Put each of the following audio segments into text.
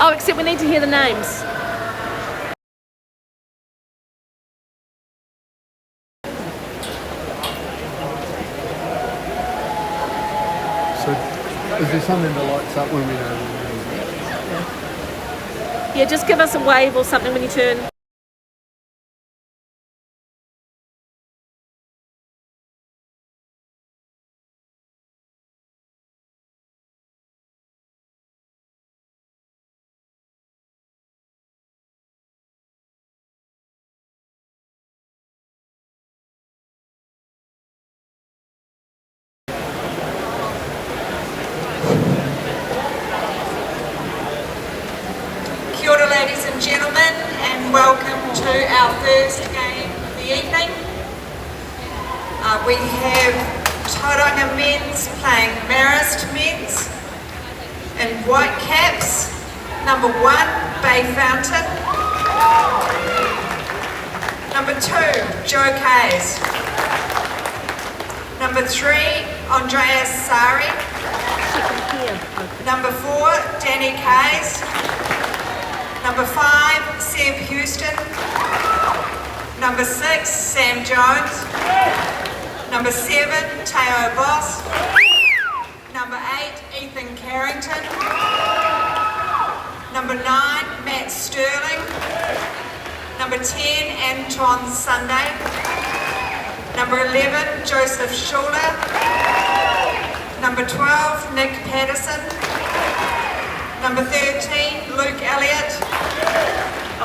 Oh, except we need to hear the names. So, is there something that lights up when we know? Yeah, just give us a wave or something when you turn. Kia ora, ladies and gentlemen, and welcome to our first game of the evening. We have Tauranga men's playing Marist men's in white caps. Number 1, Bay Fountain. Number 2, Joe Kays. Number 3, Andreas Sari. Number 4, Danny Kays. Number 5, Seb Houston. Number 6, Sam Jones. Number 7, Teo Boss. Number 8, Ethan Carrington. Number 9, Matt Sterling. Number 10, Anton Sunday. Number 11, Joseph Schuler. Number 12, Nick Patterson. Number 13, Luke Elliott.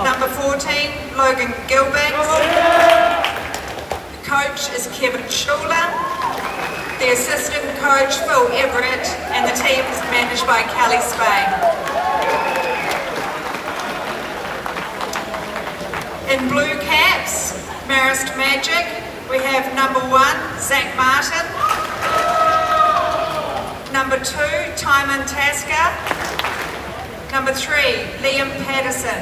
Number 14, Logan Gilbert. The coach is Kevin Schuler. The assistant coach, Phil Everett. And the team is managed by Kelly Spain. In blue caps, Marist Magic, we have number 1, Zach Martin. Number 2, Timon Tasker. Number 3, Liam Patterson.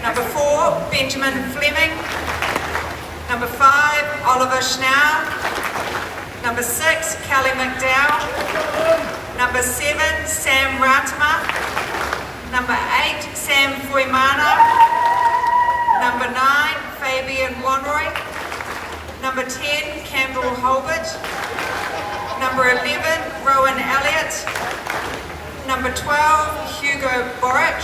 Number 4, Benjamin Fleming. Number 5, Oliver Schnau. Number 6, Kelly McDowell. Number 7, Sam Ratama. Number 8, Sam Fuimana. Number 9, Fabian Wanroy. Number 10, Campbell Holbert. Number 11, Rowan Elliott. Number 12, Hugo Boric.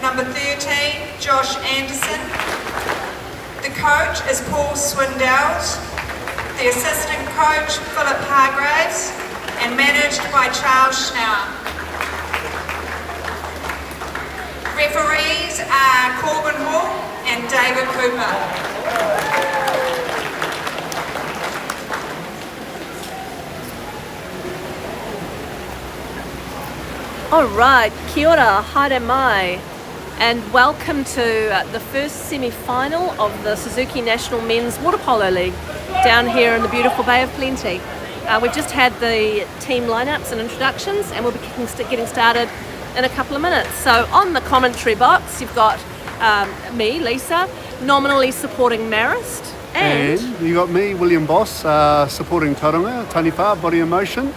Number 13, Josh Anderson. The coach is Paul Swindell. The assistant coach, Philip Hargraves, and managed by Charles Schnauer. Referees are Corbin Hall and David Cooper. All right, kia ora, haere mai, and welcome to the first semi-final of the Suzuki National Men's Water Polo League down here in the beautiful Bay of Plenty. We've just had the team lineups and introductions, and we'll be getting started in a couple of minutes. So on the commentary box, you've got me, Lisa, nominally supporting Marist, and you got me, William Boss, supporting Tauranga, Taniwha, Body in Motion.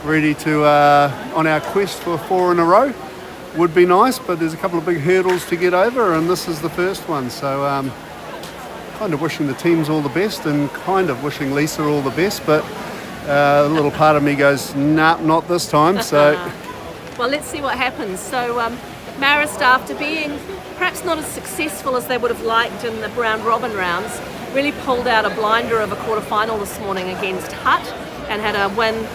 Ready to, on our quest for 4 in a row. Would be nice, but there's a couple of big hurdles to get over, and this is the first one. So kind of wishing the teams all the best and kind of wishing Lisa all the best, but a little part of me goes, nah, not this time. So, well, let's see what happens. So Marist, after being perhaps not as successful as they would have liked in the round robin rounds, really pulled out a blinder of a quarter-final this morning against Hutt and had a win.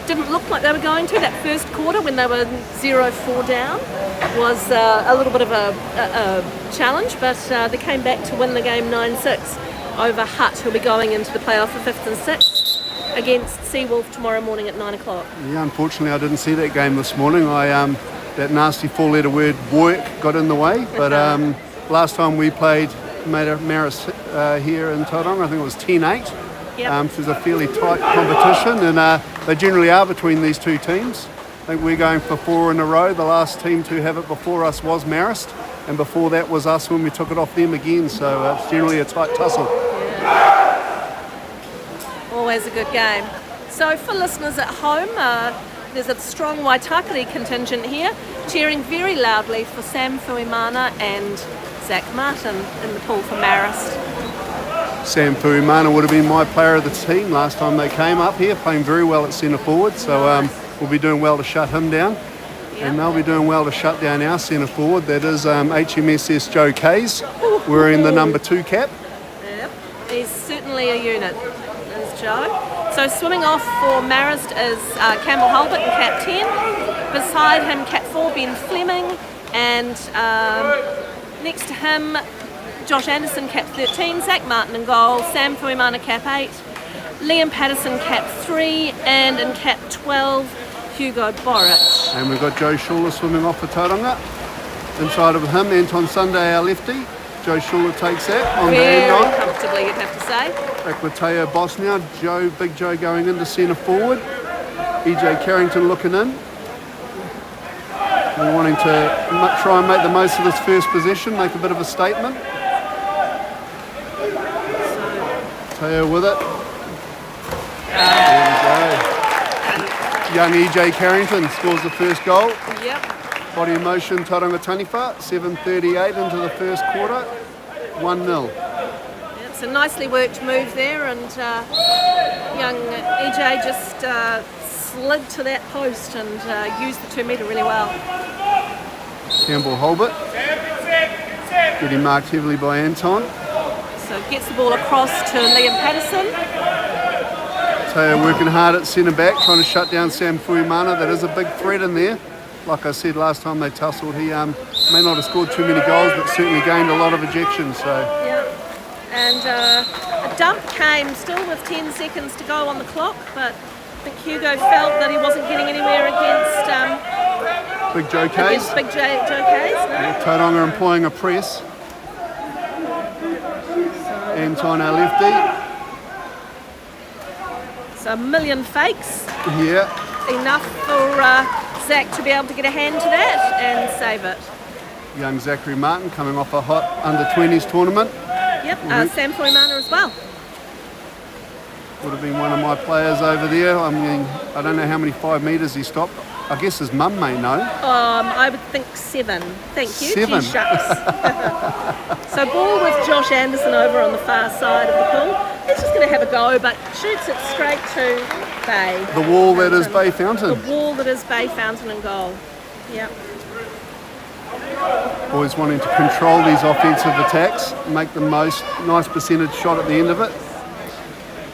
Didn't look like they were going to. That first quarter when they were 0-4 down was a little bit of a challenge, but they came back to win the game 9-6 over Hutt, who'll be going into the playoff for 5th and 6th against Seawolf tomorrow morning at 9 o'clock. Yeah, unfortunately I didn't see that game this morning. That nasty 4-letter word work got in the way, but last time we played Marist here in Tauranga, I think it was 10-8. Yep. So it's a fairly tight competition, and they generally are between these two teams. I think we're going for 4 in a row. The last team to have it before us was Marist, and before that was us when we took it off them again. So it's generally a tight tussle. Yeah. Always a good game. So for listeners at home, there's a strong Waitakere contingent here. cheering very loudly for Sam Fuimana and Zach Martin in the pool for Marist. Sam Fuimana would have been my player of the team last time they came up here, playing very well at centre forward, so we'll be doing well to shut him down. Yep. And they'll be doing well to shut down our centre forward, that is HMSS Joe Kays, wearing the number 2 cap. Yep, he's certainly a unit, is Joe. So swimming off for Marist is Campbell Hulbert in cap 10. Beside him, cap 4, Ben Fleming. And next to him, Josh Anderson, cap 13. Zach Martin in goal. Sam Fuimana, cap 8. Liam Patterson, cap 3. And in cap 12, Hugo Boric. And we've got Joe Schuler swimming off for Tauranga. Inside of him, Anton Sunday, our lefty. Joe Schuler takes that on the end Very on. comfortably, you'd have to say. Back with Teo Boss now. Big Joe going into centre forward. EJ Carrington looking in. We're wanting to try and make the most of this first possession, make a bit of a statement. Teo with it. There we go. Young EJ Carrington scores the first goal. Yep. Body in motion, Tauranga Taniwha, 7:38 into the first quarter, 1-0. It's a nicely worked move there, and young EJ just slid to that post and used the 2 metre really well. Campbell Hulbert, getting marked heavily by Anton. So gets the ball across to Liam Patterson. Teo working hard at centre back, trying to shut down Sam Fuimana. That is a big threat in there. Like I said last time they tussled, he may not have scored too many goals, but certainly gained a lot of ejections. So. Yeah, and a dump came still with 10 seconds to go on the clock, but I think Hugo felt that he wasn't getting anywhere against Big Joe Kays. Big Joe Kays. Tauranga employing a press. Anton, our lefty. So a million fakes. Yeah. Enough for Zach to be able to get a hand to that and save it. Young Zachary Martin coming off a hot under-20s tournament. Yep, Sam Fuimana as well. Would have been one of my players over there. I mean, I don't know how many 5 metres he stopped. I guess his mum may know. I would think 7. Thank you. 7. Gee, shucks. So ball with Josh Anderson over on the far side of the pool. He's just going to have a go, but shoots it straight to Bay. The wall that is Bay Fountain. The wall that is Bay Fountain and goal. Yep. Always wanting to control these offensive attacks, make the most nice percentage shot at the end of it.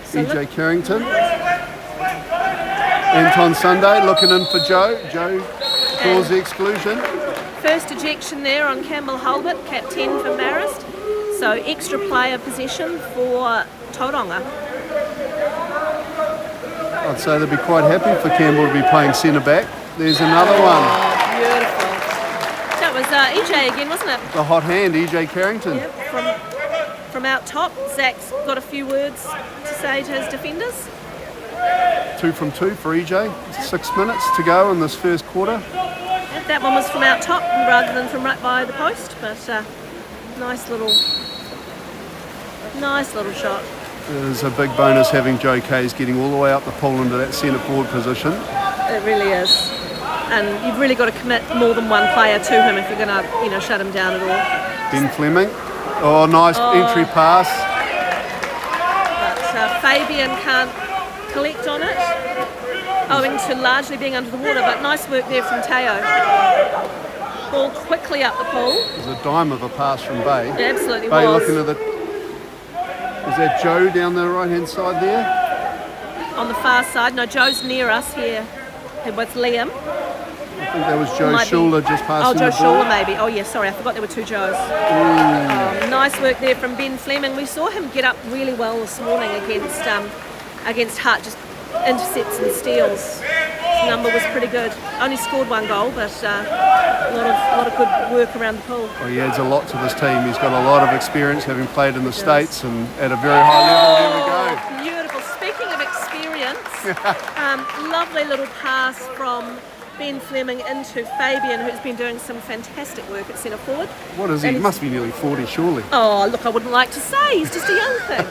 So EJ Carrington. Anton Sunday looking in for Joe. Joe calls the exclusion. First ejection there on Campbell Hulbert, cap 10 for Marist. So extra player possession for Tauranga. I'd say they'd be quite happy for Campbell to be playing centre back. There's another one. Beautiful. That was EJ again, wasn't it? The hot hand, EJ Carrington. Yep, from out top. Zach's got a few words to say to his defenders. 2 from 2 for EJ. 6 minutes to go in this first quarter. Yep, that one was from out top rather than from right by the post, but nice little shot. It is a big bonus having Joe Kays getting all the way up the pole into that centre forward position. It really is. And you've really got to commit more than one player to him if you're going to, shut him down at all. Ben Fleming. Oh, nice entry pass. But Fabian can't collect on it, owing to largely being under the water, but nice work there from Teo. Ball quickly up the pool. It was a dime of a pass from Bay. It absolutely Bay was. looking at the... Is that Joe down the right-hand side there? On the far side. No, Joe's near us here with Liam. I think that was Joe Schuler just passing Joe the ball. Schuler maybe. Oh yeah, sorry, I forgot there were 2 Joes. Nice work there from Ben Fleming. We saw him get up really well this morning against Hart, just intercepts and steals. His number was pretty good. Only scored 1 goal, but a lot of good work around the pool. Well, he adds a lot to this team. He's got a lot of experience having played in the States and at a very high level. There we go. Beautiful. Speaking of experience, lovely little pass from Ben Fleming into Fabian, who's been doing some fantastic work at centre forward. What is he? He must be nearly 40, surely. Oh, look, I wouldn't like to say. He's just a young thing.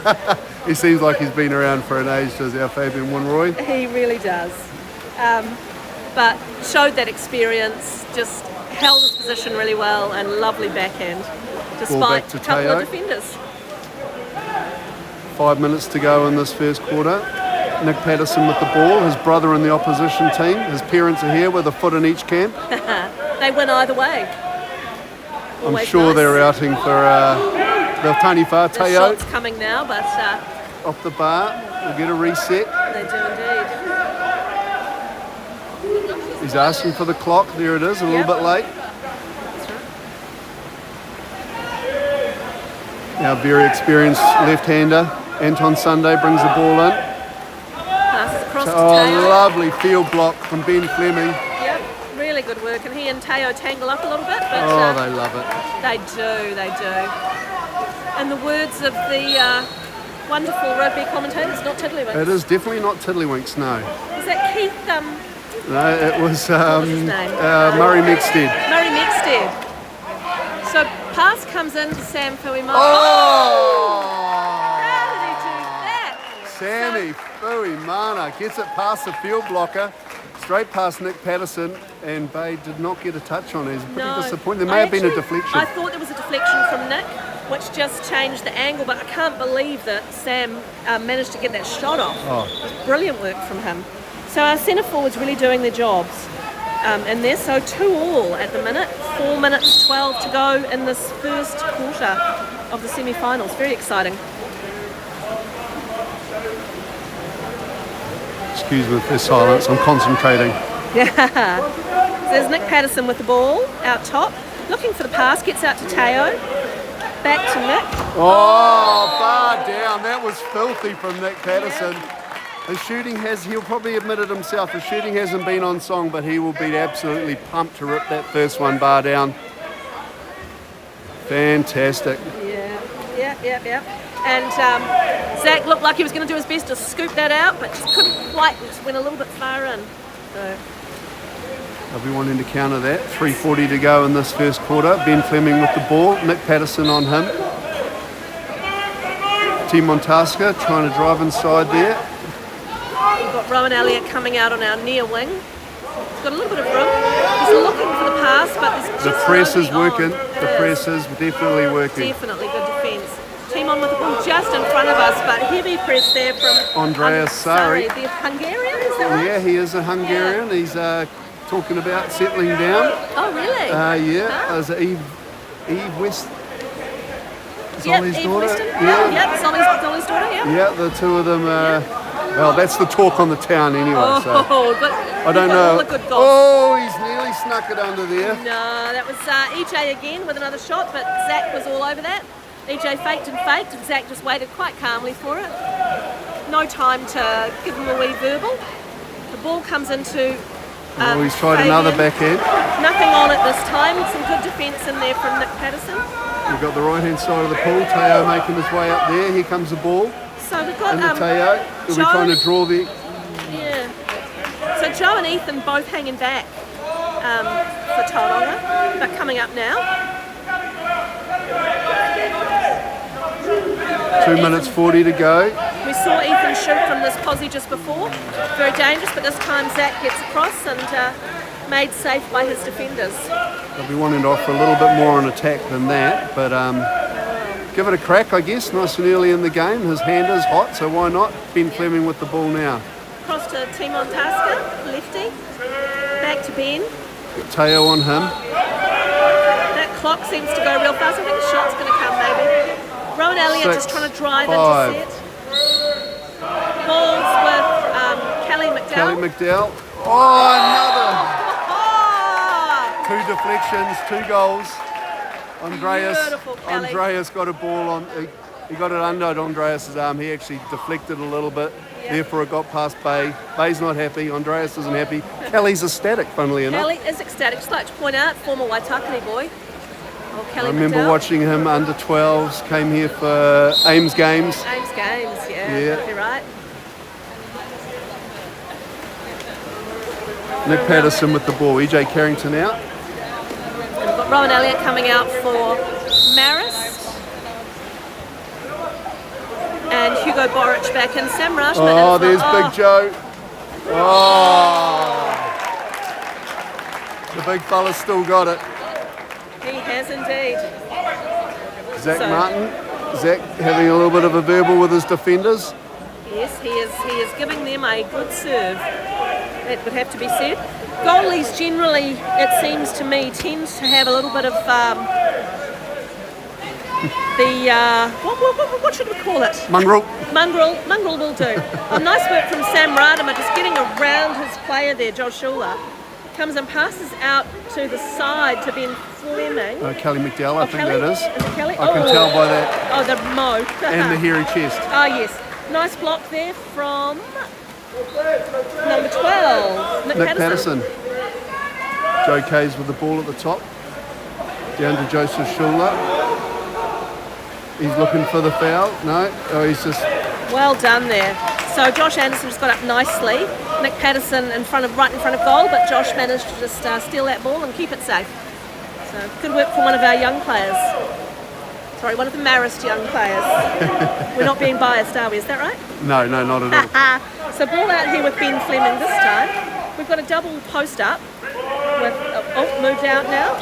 He seems like he's been around for an age, does our Fabian Winroy. He really does. but showed that experience, just held his position really well, and lovely backhand, despite back to a couple Teo. of defenders. 5 minutes to go in this first quarter. Nick Patterson with the ball, his brother in the opposition team. His parents are here with a foot in each camp. They win either way. I'm Always sure nice. they're outing for the Taniwha The Teo shot's coming now, but off the bar. We'll get a reset. they do indeed. He's asking for the clock. There it is, a little bit late. That's right. Now very experienced left-hander, Anton Sunday brings the ball in. Passes across to Oh, Teo. lovely field block from Ben Fleming. Yep, really good work. And he and Teo tangle up a little bit, but Oh, they love it. they do. In the words of the wonderful rugby commentators, not tiddlywinks. It is definitely not tiddlywinks, no. Is that Keith, No, it was what was his name? Murray Megstead. Murray Megstead. So pass comes in to Sam Fuimana. Oh! How did he do that? Sammy Fuimana gets it past the field blocker, straight past Nick Patterson, and Bay did not get a touch on it. He's pretty disappointed. There may have been a deflection. I thought there was a deflection from Nick, which just changed the angle, but I can't believe that Sam managed to get that shot off. Oh. It was brilliant work from him. So our centre forwards really doing their jobs. And they're so 2-all at the minute. 4 minutes 12 to go in this first quarter of the semi-finals. Very exciting. Excuse me for silence, I'm concentrating. Yeah. So there's Nick Patterson with the ball out top, looking for the pass, gets out to Teo. Back to Nick. Oh, bar down. That was filthy from Nick Patterson. His shooting he'll probably admit it himself, his shooting hasn't been on song, but he will be absolutely pumped to rip that first one bar down. Fantastic. Yeah. And Zach looked like he was going to do his best to scoop that out, but just couldn't quite, just went a little bit far in. So. They'll be wanting to counter that. 3:40 to go in this first quarter. Ben Fleming with the ball, Nick Patterson on him. Team Montasca trying to drive inside there. We've got Rowan Elliott coming out on our near wing. He's got a little bit of room. He's looking for the pass, but there's just The press is nobody working. on. The press is definitely working. Definitely good defence. Team on with the ball just in front of us, but heavy press there from Andreas Sari. The Hungarian, is that right? Yeah, he is a Hungarian. He's talking about settling down. Oh, really? Yeah, there's Eve West. Zolly's Eve daughter. Weston. Yeah. Zolly's daughter, yeah. Yeah, the two of them. Well, that's the talk on the town anyway. So But I don't we've got know. all the good goals. Oh, he's nearly snuck it under there. No, that was EJ again with another shot, but Zach was all over that. EJ faked, and Zach just waited quite calmly for it. No time to give him a wee verbal. The ball comes into He's tried another backhand. Nothing on it this time. Some good defence in there from Nick Patterson. We've got the right-hand side of the pool. Teo making his way up there. Here comes the ball. So we've got Into Teo. We'll be trying to draw the... Yeah. So Joe and Ethan both hanging back for Tauranga, but coming up now. 2 minutes 40 to go. We saw Ethan shoot from this posse just before. Very dangerous, but this time Zach gets across and made safe by his defenders. They'll be wanting to offer a little bit more on attack than that, but give it a crack, I guess. Nice and early in the game. His hand is hot, so why not? Ben Fleming with the ball now. Cross to Team Montasca, lefty. Back to Ben. Teo on him. That clock seems to go real fast. I think a shot's going to come maybe. Rowan Elliott 6, just trying to drive 5. into set. Balls with Kelly McDowell. Kelly McDowell. Oh, another. Oh! 2 deflections, 2 goals. Beautiful, Kelly. Andreas got a ball on. He got it under Andreas's arm. He actually deflected a little bit. Yeah. Therefore, it got past Bay. Bay's not happy. Andreas isn't happy. Kelly's ecstatic, funnily enough. Kelly is ecstatic. Just like to point out, former Waitakere boy. Oh, I Kelly remember McDowell. watching him under 12s. Came here for Ames games. Ames games, yeah. You're right. Nick Patterson with the ball. EJ Carrington out. And we've got Rowan Elliott coming out for Marist. And Hugo Boric back in. Sam Rashma. Oh, there's Big Joe. Oh. The big fella's still got it. He has indeed. Zach Martin. Zach having a little bit of a verbal with his defenders. Yes, he is giving them a good serve. That would have to be said. Goalies generally, it seems to me, tend to have a little bit of what should we call it? Mongrel. Mongrel will do. Nice work from Sam Radema, just getting around his player there, Josh Schuler. Comes and passes out to the side to Ben Fleming. Kelly McDowell, I think Kelly? that is. Is it Kelly? I can tell by that. Oh, the mo. And the hairy chest. Oh, yes. Nice block there from number 12, Nick Patterson. Joe Kays with the ball at the top. Down to Joseph Schuler. He's looking for the foul. No, he's just... Well done there. So Josh Anderson just got up nicely. Nick Patterson right in front of goal, but Josh managed to just steal that ball and keep it safe. So good work for one of our young players. Sorry, one of the Marist young players. We're not being biased, are we? Is that right? No, not at all. So ball out here with Ben Fleming this time. We've got a double post up. With, moved out now.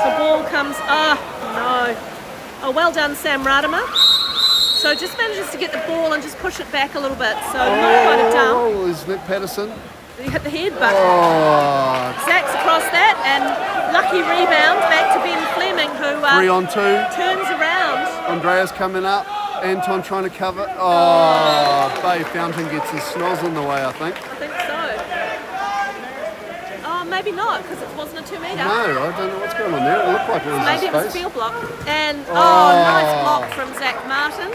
So ball comes, no. Oh, well done, Sam Radema. So just manages to get the ball and just push it back a little bit. So not quite a dump. Oh, is Nick Patterson? He hit the head, but Zach's across that, and lucky rebound back to Ben Fleming, who 3 on 2. Turns around. Andreas coming up. Anton trying to cover. Oh, Bay Fountain gets his snoz in the way, I think. I think so. Oh, maybe not, because it wasn't a 2 metre. No, I don't know what's going on there. It looked like it was Maybe his it was a face. field block. And nice block from Zach Martin.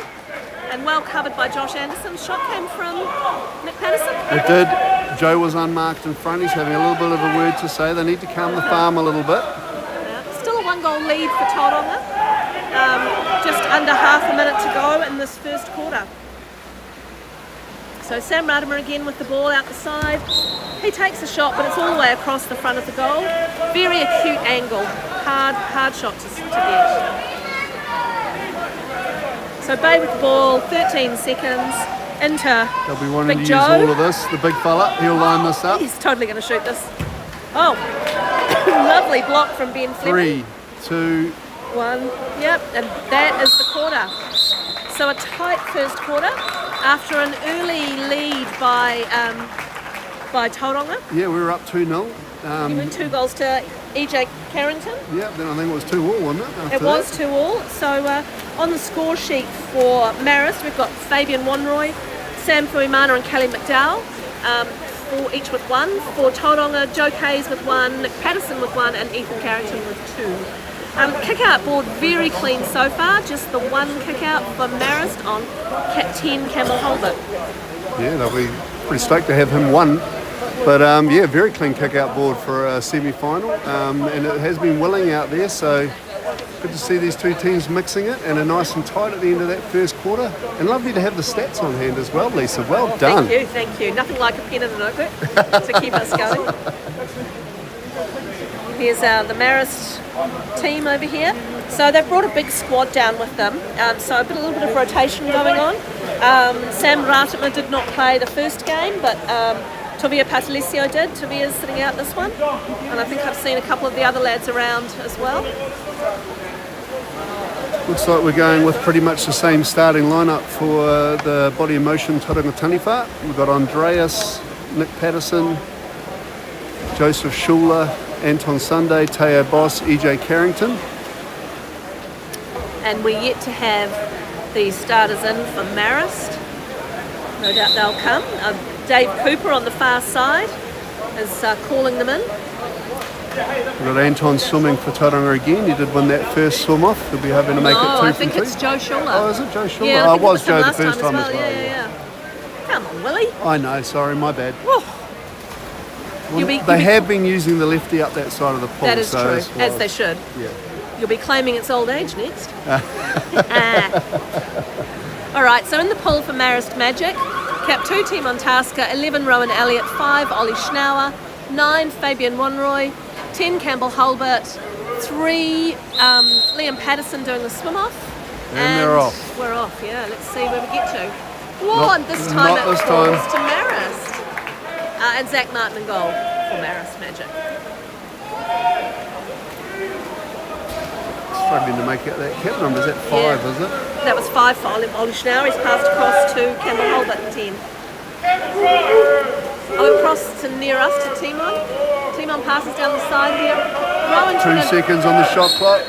And well covered by Josh Anderson. Shot came from Nick Patterson. It did. Joe was unmarked in front. He's having a little bit of a word to say. They need to calm the farm a little bit. Still a 1-goal lead for Tauranga. Just under half a minute to go in this first quarter. So Sam Radema again with the ball out the side. He takes a shot, but it's all the way across the front of the goal. Very acute angle. Hard shot to get. So Bay with the ball, 13 seconds into They'll be wanting Big to use Joe. all of this. The big fella, he'll line this up. He's totally going to shoot this. Oh, lovely block from Ben Fleming. 3, 2. 1, yep, and that is the quarter. So a tight first quarter after an early lead by Tauranga. Yeah, we were up 2-0. You went 2 goals to EJ Carrington. Yeah, then I think it was 2-all, wasn't it? It was 2-all. So on the score sheet for Marist, we've got Fabian Wanroy, Sam Fuimana and Kelly McDowell, each with 1. For Tauranga, Joe Kays with 1, Nick Patterson with 1, and Ethan Carrington with 2. Kick-out board very clean so far, just the 1 kick-out for Marist on 10 Campbell Holbert. Yeah, they'll be pretty stoked to have him 1. But yeah, very clean kick-out board for a semi-final, and it has been willing out there, so good to see these two teams mixing it, and are nice and tight at the end of that first quarter. And lovely to have the stats on hand as well, Lisa. Well done. Thank you. Nothing like a pen and a notebook to keep us going. Here's the Marist team over here. So they've brought a big squad down with them, so a little bit of rotation going on. Sam Radema did not play the first game, but Tovia Patalicio did. Tovia's sitting out this one, and I think I've seen a couple of the other lads around as well. Looks like we're going with pretty much the same starting lineup for the Body in Motion Tauranga Taniwha. We've got Andreas, Nick Patterson, Joseph Schuler, Anton Sunday, Teo Boss, EJ Carrington. And we're yet to have the starters in for Marist. No doubt they'll come. Dave Cooper on the far side is calling them in. We've got Anton swimming for Tauranga again. He did win that first swim off. He'll be hoping to make it 2 I from think 2. it's Joe Schuler. Oh, is it Joe Schuler? Yeah, I was Joe the first time as well. Yeah. Come on, Willie. I know, sorry, my bad. You'll be- They have been using the lefty up that side of the pool. That is so true, that's why- as they should. Yeah. You'll be claiming it's old age next. All right, so in the pool for Marist Magic, Cap 2 team on Tasker, 11 Rowan Elliott, 5 Ollie Schnauer, 9 Fabian Wanroy, 10 Campbell Holbert, 3 Liam Patterson doing the swim off. And they're off. We're off, yeah. Let's see where we get to. Not And this time this it time. falls to Marist. And Zach Martin in goal for Marist Magic. Struggling to make out that cap number. Is that 5, is it? That was 5 for Ollie Schnauer. He's passed across to Campbell Holbert, 10. Across to near us to Timon. Timon passes down the side here. Rowan 2 seconds on the shot clock.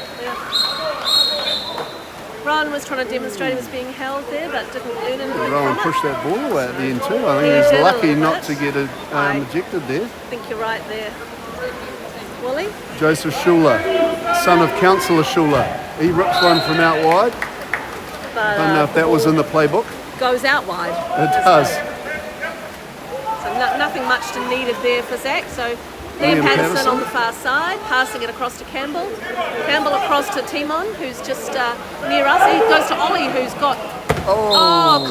Rowan was trying to demonstrate he was being held there, but didn't earn anything. Rowan from pushed it. that ball away at the end too. I He think he's did a lucky little not bit. to get ejected there. I think you're right there. Wally? Joseph Schuler, son of Councillor Schuler. He rips one from out wide. But, Don't know if that was in the playbook. goes out wide. It does. So nothing much to needed there for Zach. So Liam Patterson on the far side, passing it across to Campbell. Campbell across to Timon, who's just near us. He goes to Ollie, who's got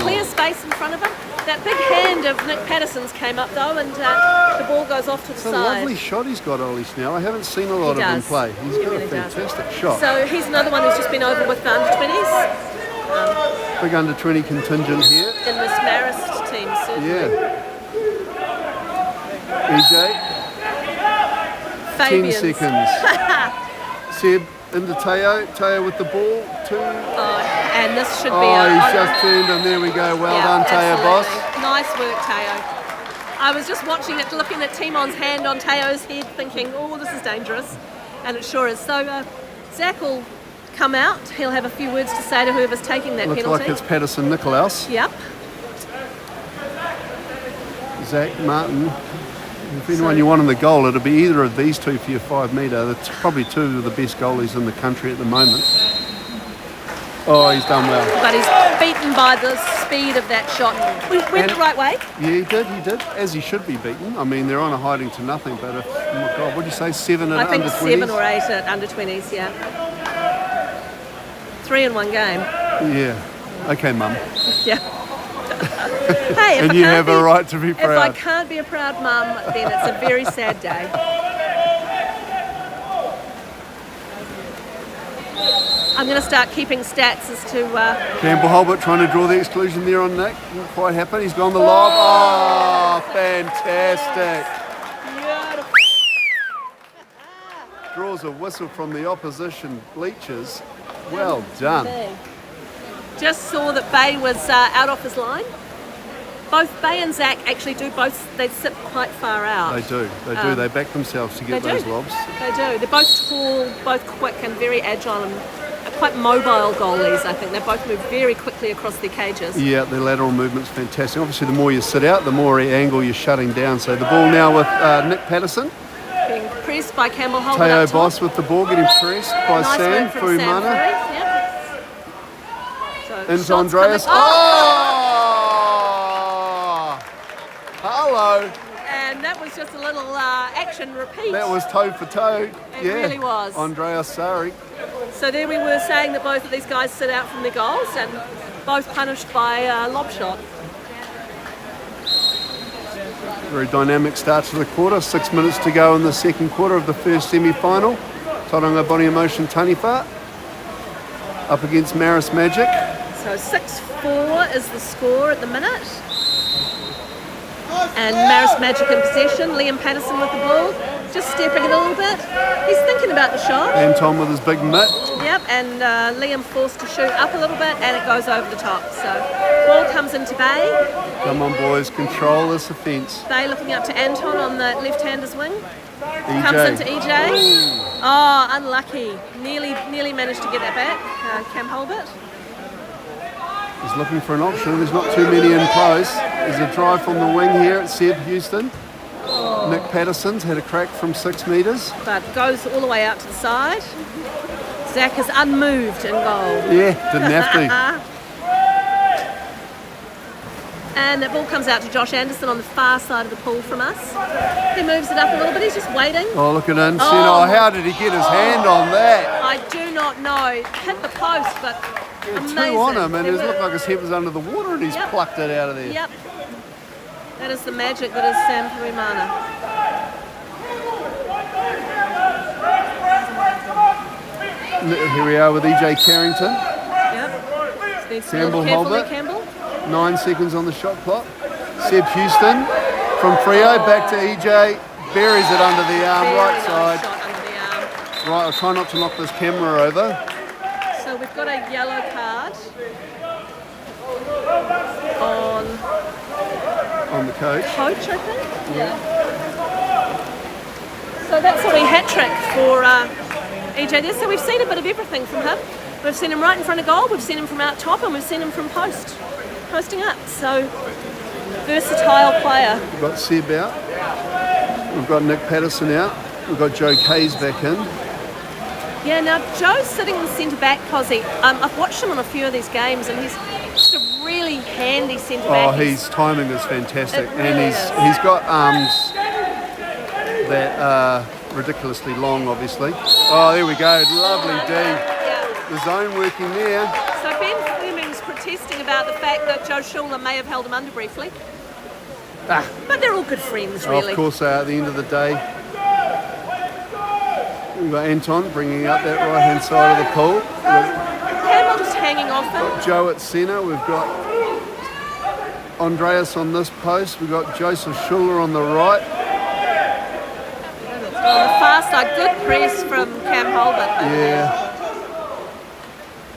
clear space in front of him. That big hand of Nick Patterson's came up though, and the ball goes off to the It's a side. lovely shot he's got, Ollie Snell. I haven't seen a lot He of him does. play. He's He got really a does. fantastic shot. So he's another one who's just been over with the under-20s Big under 20 contingent here. in this Marist team, certainly. Yeah. EJ, 10 Fabians. seconds. Seb into Teo. Teo with the ball. 2. And this should be He's just turned and there we go. Well done, Teo, boss. absolutely. Nice work, Teo. I was just watching it, looking at Timon's hand on Teo's head, thinking, oh, this is dangerous. And it sure is. So Zach will come out. He'll have a few words to say to whoever's taking that Looks penalty. like it's Patterson Nicolaus. Yep. Zach Martin. If anyone you want in the goal, it'll be either of these two for your 5 metre. They're probably 2 of the best goalies in the country at the moment. Oh, he's done well. But he's beaten by the speed of that shot. We went the right way. Yeah, he did. As he should be beaten. I mean, they're on a hiding to nothing, but if, oh my God, what did you say, 7 at I think under 20s? 7 or 8 at under 20s, yeah. 3 in one game. Yeah. Okay, Mum. Yeah. Hey, if And I you can't have a right to be If I proud. can't be a proud mum, then it's a very sad day. I'm going to start keeping stats as to... Campbell Holbert trying to draw the exclusion there on Nick. Not quite happy. He's gone the lob. Oh, fantastic. Draws a whistle from the opposition bleachers. Well done. Just saw that Bay was out off his line. Both Bay and Zach actually do both, they sit quite far out. They do. They back themselves to get They do. those lobs. They do. They're both tall, both quick and very agile and quite mobile goalies, I think. They both move very quickly across their cages. Yeah, their lateral movement's fantastic. Obviously, the more you sit out, the more angle you're shutting down. So the ball now with Nick Patterson. Being pressed by Campbell Holbert Teo up top. Boss with the ball, getting pressed by Nice Sam work from Sam Fuimana. Furey, yep. So Into shots Andreas. coming- Oh! Hello. And that was just a little action repeat. That was toe for toe. It really was. Andreas Sari. So there we were saying that both of these guys sit out from their goals and both punished by a lob shot. Very dynamic start to the quarter. 6 minutes to go in the second quarter of the first semi-final. Tauranga Body Emotion Taniwha up against Marist Magic. So 6-4 is the score at the minute. And Marist Magic in possession. Liam Patterson with the ball. Just stepping it a little bit. He's thinking about the shot. Anton with his big mitt. Yep, and Liam forced to shoot up a little bit and it goes over the top. So ball comes into Bay. Come on, boys, control this offence. Bay looking up to Anton on the left-hander's wing. EJ. Comes into EJ. Oh, unlucky. Nearly managed to get that back. Cam Holbert. He's looking for an option. There's not too many in close. There's a drive from the wing here at Seb Houston. Nick Patterson's had a crack from 6 metres. But goes all the way out to the side. Zach is unmoved in goal. Yeah, didn't have to. And the ball comes out to Josh Anderson on the far side of the pool from us. He moves it up a little bit. He's just waiting. Oh, look at him. Oh. How did he get his hand on that? I do not know. Hit the post, but amazing. 2 on him, and There it were- looked like his head was under the water, and he's Yep. plucked it out of there. Yep. That is the magic that is Sam Fuimana. Here we are with EJ Carrington. Yep. Just needs to Campbell look carefully, Holbert. Campbell. 9 seconds on the shot clock. Seb Houston from Freo back to EJ. buries it under the arm, Very right nice side. shot under the arm. Right, I'll try not to knock this camera over. So we've got a yellow card On the coach. coach, I think. Yeah. So that's a wee hat trick for EJ there. So we've seen a bit of everything from him. We've seen him right in front of goal, we've seen him from out top, and we've seen him from posting up. So versatile player. We've got Seb out. We've got Nick Patterson out. We've got Joe Kays back in. Yeah, now Joe's sitting in the centre back posse. I've watched him on a few of these games, and he's just a really handy centre back. Oh, his timing is fantastic, It and really he's got arms that are ridiculously long, obviously. Oh, there we go, lovely D. Yeah. The zone working there. So Ben Fleming's protesting about the fact that Joe Schuler may have held him under briefly. But they're all good friends, really. Of course they are at the end of the day. We've got Anton bringing up that right-hand side of the pool. Campbell just hanging off him. Joe at centre. We've got Andreas on this post. We've got Joseph Schuler on the right. On the far side, good press from Cam Holbert. Yeah.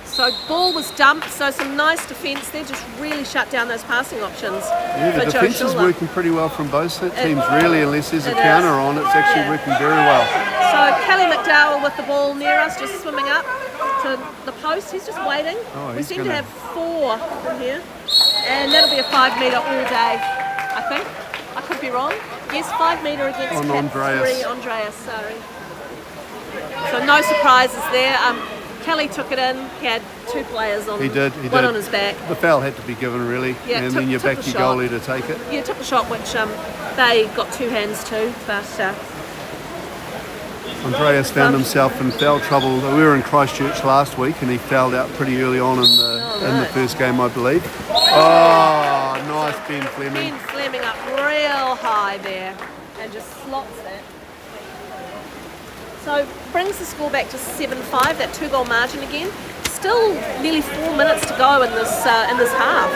So ball was dumped, so some nice defence there, just really shut down those passing options Yeah, for the Joe defence is Schuler. working pretty well from both teams, really, unless there's a It counter is. on. It's actually Yeah. working very well. So Kelly McDowell with the ball near us, just swimming up to the post. He's just waiting. Oh, We he's seem to gonna- have 4 from here. And that'll be a 5 metre all day, I think. I could be wrong. Yes, 5 metre against On Cap Andreas. 3. Andreas, sorry. So no surprises there. Kelly took it in. He had 2 players on. He did. One on his back. The foul had to be given, really, Yeah, and took- then you're took back the to shot. goalie to take it. Yeah, took the shot, which they got 2 hands to, but Andreas found himself in foul trouble. We were in Christchurch last week, and he fouled out pretty early on in the first game, I believe. Oh, nice Ben Fleming. Ben Fleming up real high there and just slots that. So brings the score back to 7-5, that 2-goal margin again. Still nearly 4 minutes to go in this half.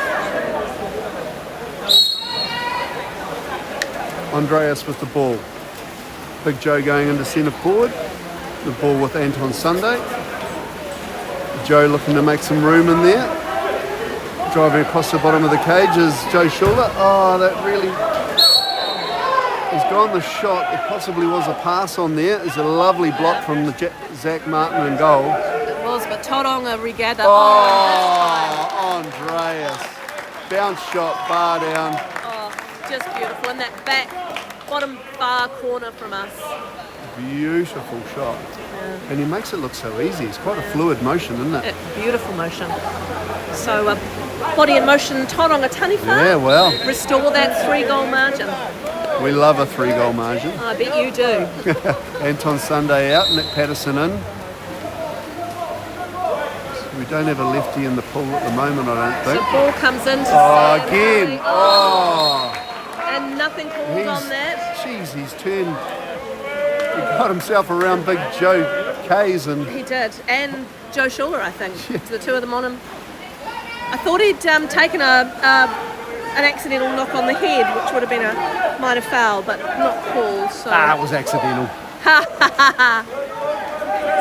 Andreas with the ball. Big Joe going into centre forward. The ball with Anton Sunday. Joe looking to make some room in there. Driving across the bottom of the cage is Joe Schuler. Oh, that really... He's gone the shot. It possibly was a pass on there. It's a lovely block from the Zach Martin in goal. It was, but Tauranga regathered. Oh, Andreas. Bounce shot, bar down. Oh, just beautiful. And that back bottom far corner from us. Beautiful shot. And he makes it look so easy. It's quite a fluid motion, isn't it? Beautiful motion. So body in motion, Tauranga Taniwha. Yeah, well, Restore that 3-goal margin. we love a 3-goal margin. I bet you do. Anton Sunday out, Nick Patterson in. We don't have a lefty in the pool at the moment, I don't The think. ball comes into Oh, Sam. again. Oh, And nothing called on that. Jeez, he's turned. He got himself around big Joe Kays and He did. And Joe Schuler, I think. The 2 of them on him. I thought he'd taken an accidental knock on the head, which would have been a minor foul, but not called. So. it was accidental.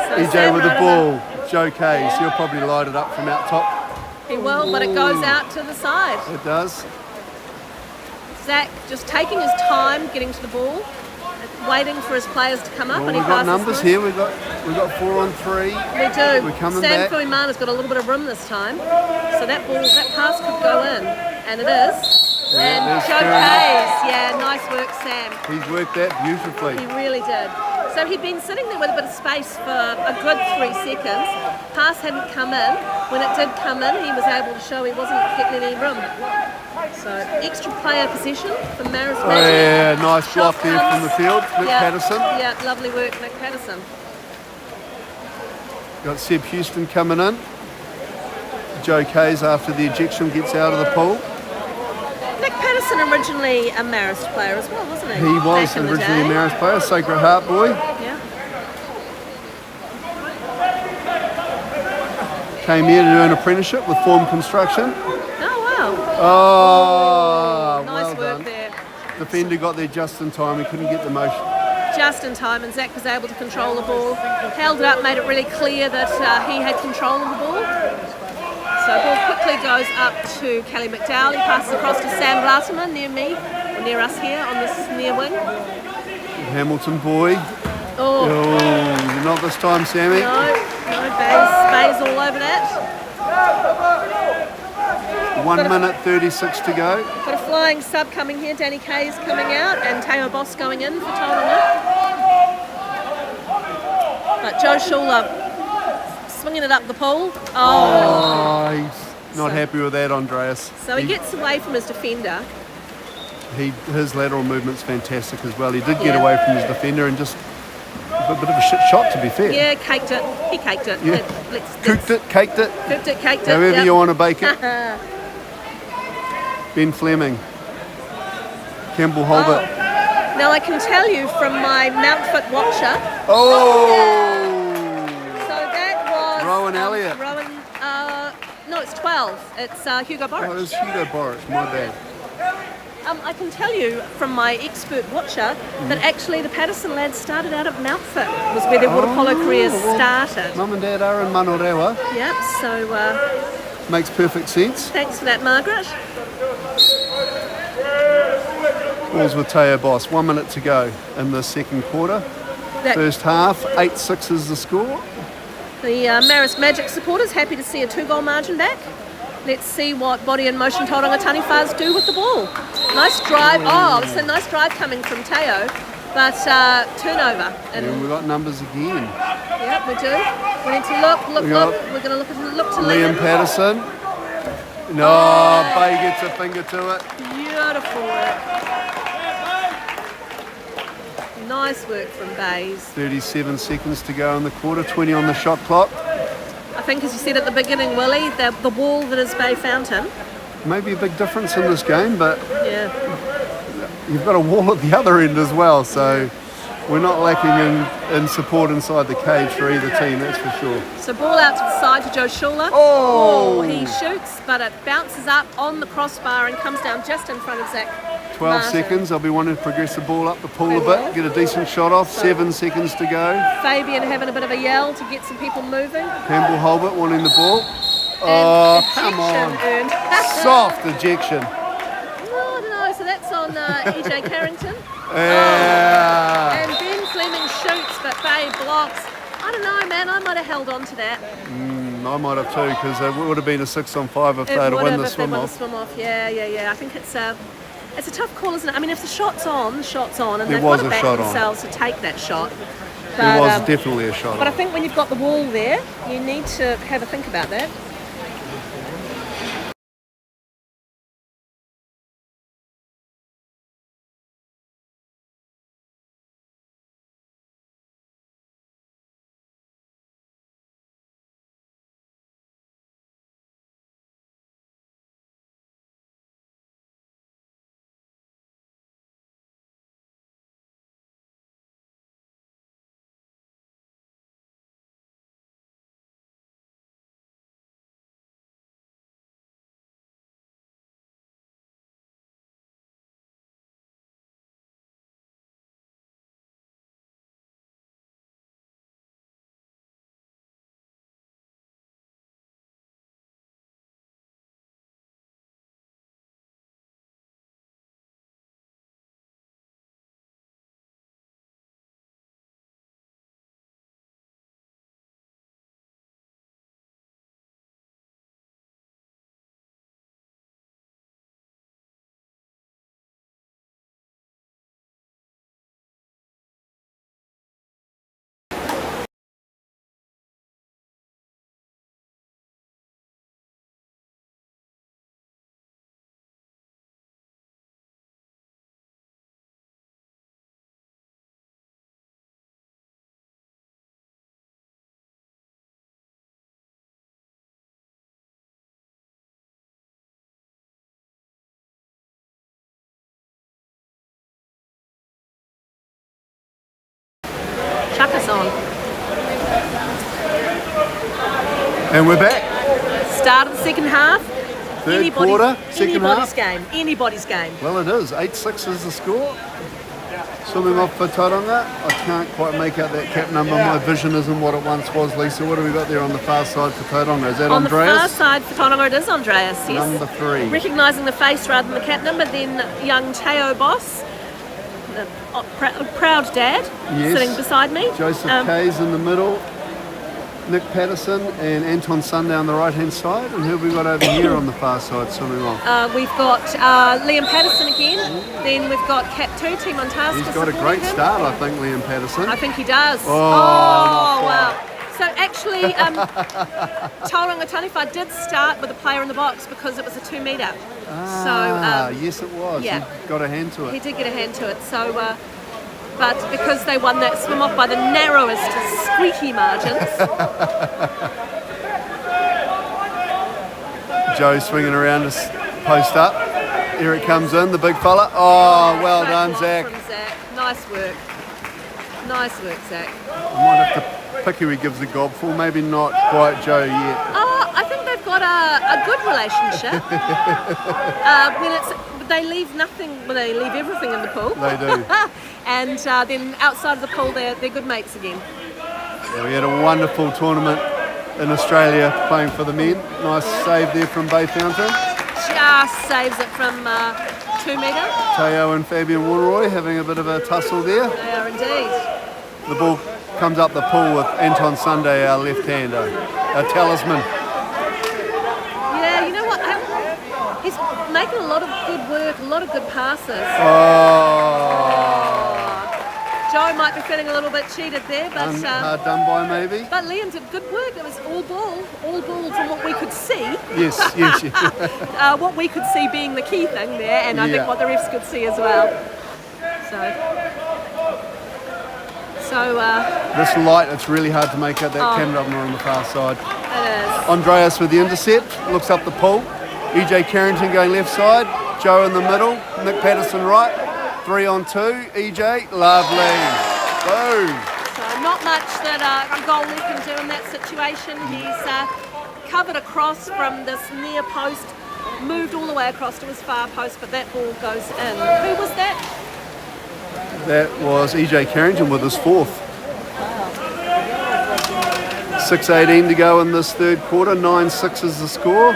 So EJ Sam with the right ball. Joe Kays, he'll probably light it up from out top. He will, but it goes out to the side. It does. Zach just taking his time getting to the ball, waiting for his players to come up, Well, and he we've got passes numbers them. here. We've got 4 on 3. We do. We're coming Sam back. Fuimana's got a little bit of room this time, so that pass could go in, and it is. And there's Joe Karen. Kays, yeah, nice work, Sam. He's worked that beautifully. He really did. So he'd been sitting there with a bit of space for a good 3 seconds. Pass hadn't come in. When it did come in, he was able to show he wasn't getting any room. So extra player possession for Marist. Oh yeah, nice block there from the field. Nick Patterson. Yeah, lovely work, Nick Patterson. Got Seb Houston coming in. Joe Kays, after the ejection, gets out of the pool. Nick Patterson originally a Marist player as well, wasn't he? He was Back in the originally a day. Marist player, Sacred Heart boy. Yeah. Came here to do an apprenticeship with Form Construction. Oh wow. Oh, Nice well work done. there. Defender got there just in time. He couldn't get the motion. Just in time, and Zach was able to control the ball. Held it up, made it really clear that he had control of the ball. So ball quickly goes up to Kelly McDowell. He passes across to Sam Lartimer near me, or near us here on this near wing. Hamilton boy. Oh, Not this time, Sammy. no, Bay's all over that. 1 minute 36 to go. Got a flying sub coming here. Danny Kay's coming out, and Teo Boss going in for Tauranga. But Joe Schuler swinging it up the pool. He's not happy with that, Andreas. So he gets away from his defender. His lateral movement's fantastic as well. He did get Yeah. away from his defender and just a bit of a shit shot, to be fair. Yeah, caked it. He caked it. Yeah. Cooked it, caked it, Cooked it, caked it. however yep. you want to bake it. Ben Fleming. Campbell Holbert. Now I can tell you from my Mountford watcher. Oh! So that was Rowan Elliott. No, it's 12. It's Hugo Oh, it Borich. was Hugo Borich, my bad. I can tell you from my expert watcher that actually the Patterson lads started out at Mountford, was where their water polo careers started. Mum and Dad are in Manorewa. Yep, so Makes perfect sense. thanks for that, Margaret. Balls with Teo Boss. 1 minute to go in the second quarter. That, First half, 8-6 is the score. the Marist Magic supporters happy to see a 2-goal margin back. Let's see what Body in Motion Tauranga Taniwhas do with the ball. Nice drive. Oh, it's a nice drive coming from Teo, but turnover. And we've got numbers again. Yep, we do. We need to look. We got We're going to look to Liam Liam. Patterson. No, Bay gets a finger to it. Beautiful work. Nice work from Bays. 37 seconds to go in the quarter, 20 on the shot clock. I think, as you said at the beginning, Willie, the wall that is Bay Fountain. Maybe a big difference in this game, but Yeah. you've got a wall at the other end as well, so we're not lacking in support inside the cage for either team, that's for sure. So ball out to the side to Joe Schuler. Oh! He shoots, but it bounces up on the crossbar and comes down just in front of Zach. 12 Martin. seconds, I'll be wanting to progress the ball up the pool a bit, get a decent shot off, 7 seconds to go. Fabian having a bit of a yell to get some people moving. Campbell Holbert wanting the ball. And Oh, come ejection on. earned. Soft ejection. No, I don't know. So that's on EJ Carrington. Yeah. And Ben Fleming shoots, but Bay blocks. I don't know, man. I might have held on to that. I might have too, because it would have been a 6-on-5 if It they'd have would won have the if they swim won the off. swim off. Yeah. I think it's a tough call, isn't it? I mean, if the shot's on, and There they've was got to a back shot on. themselves to take that shot. There But, was definitely a shot But I on. think when you've got the wall there, you need to have a think about that. Chuck us on. And we're back. Start of the second half. Third quarter, second anybody's half. game. Anybody's game. Well, it is. 8-6 is the score. Swimming off for Tauranga. I can't quite make out that cap number. My vision isn't what it once was, Lisa. What have we got there on the far side for Tauranga? Is that On Andreas? the far side for Tauranga, it is Andreas, yes. Number 3. Recognising the face rather than the cap number, then young Teo Boss, the proud dad, Yes. sitting beside me. Joseph Kays in the middle. Nick Patterson and Anton Sunday on the right-hand side. And who have we got over here on the far side swimming off? We've got Liam Patterson again. Then we've got Cap 2, Team on Task. He's got a great start, I think, Liam Patterson. I think he does. not Wow. So actually, Tauranga Taniwha did start with a player in the box because it was a 2 metre. Yes, it was. yeah. He got a hand to He it. did get a hand to it. So, but because they won that swim off by the narrowest squeaky margins. Joe swinging around his post up. Here it comes in, the big fella. Oh, well Great done, block Zach. from Zach. Nice work. Nice work, Zach. I might have to pick who he gives the gob for. Maybe not quite Joe yet. I think they've got a good relationship. They leave nothing, well, they leave everything in the pool. They do. And then outside of the pool, they're good mates again. Yeah, we had a wonderful tournament in Australia playing for the men. Nice save there from Bay Fountain. Just saves it from 2 metre. Teo and Fabian Warroy having a bit of a tussle there. They are indeed. The ball comes up the pool with Anton Sunday, our left-hander, our talisman. Yeah, you know what? He's making a lot of good work, a lot of good passes. Oh, Joe might be feeling a little bit cheated there, but hard done by maybe. but Liam did good work. It was all ball from what we could see. Yes. What we could see being the key thing there, and I Yeah. think what the refs could see as well. So This light, it's really hard to make out that cam number on the far side. it is. Andreas with the intercept, looks up the pool. EJ Carrington going left side, Joe in the middle, Nick Patterson right. 3 on 2, EJ, lovely. Boom. So not much that a goalie can do in that situation. He's covered across from this near post, moved all the way across to his far post, but that ball goes in. Who was that? That was EJ Carrington with his 4th. 6:18 to go in this third quarter, 9-6 is the score.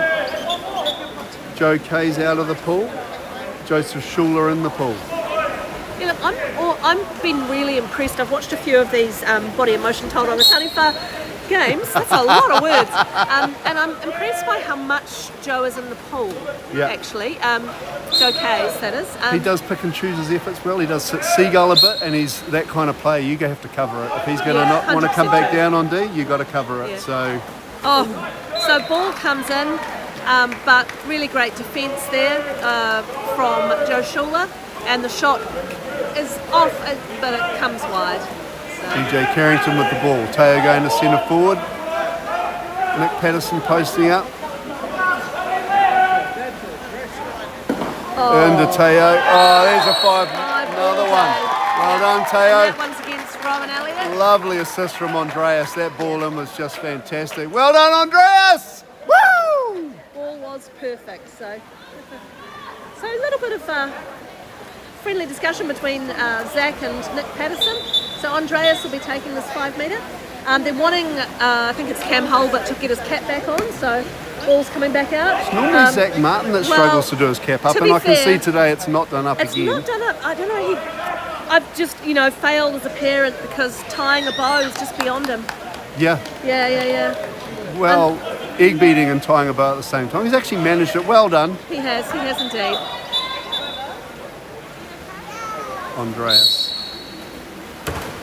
Joe Kays out of the pool, Joseph Schuler in the pool. Yeah, look, I've been really impressed. I've watched a few of these body emotion told on the Taniwha games. That's a lot of words. And I'm impressed by how much Joe is in the pool, Yeah. actually. Joe Kays, that is. He does pick and choose his efforts well. He does seagull a bit, and he's that kind of player. You have to cover it. If he's going to Yeah, not want to come 100% back true. down on D, you got to cover it. Yeah. So So ball comes in, but really great defence there from Joe Schuler, and the shot is off, but it comes wide. So. EJ Carrington with the ball. Teo going to centre forward. Nick Patterson posting up. Into Teo. Oh, there's a 5. Another one. Well done, And Teo. that one's against Robin Elliott. Lovely assist from Andreas. That ball in was just fantastic. Well done, Andreas! Woo! Ball was perfect. So a little bit of friendly discussion between Zach and Nick Patterson. So Andreas will be taking this 5 metre. They're wanting, I think it's Cam Hulbert to get his cap back on. So ball's coming back out. It's normally Zach Martin that struggles to do his cap up, to and be I can fair, see today it's not done up It's again. not done up. I don't know. I've just, failed as a parent because tying a bow is just beyond him. Yeah. Yeah. Well, egg beating and tying a bow at the same time. He's actually managed it. Well done, He has indeed. Andreas.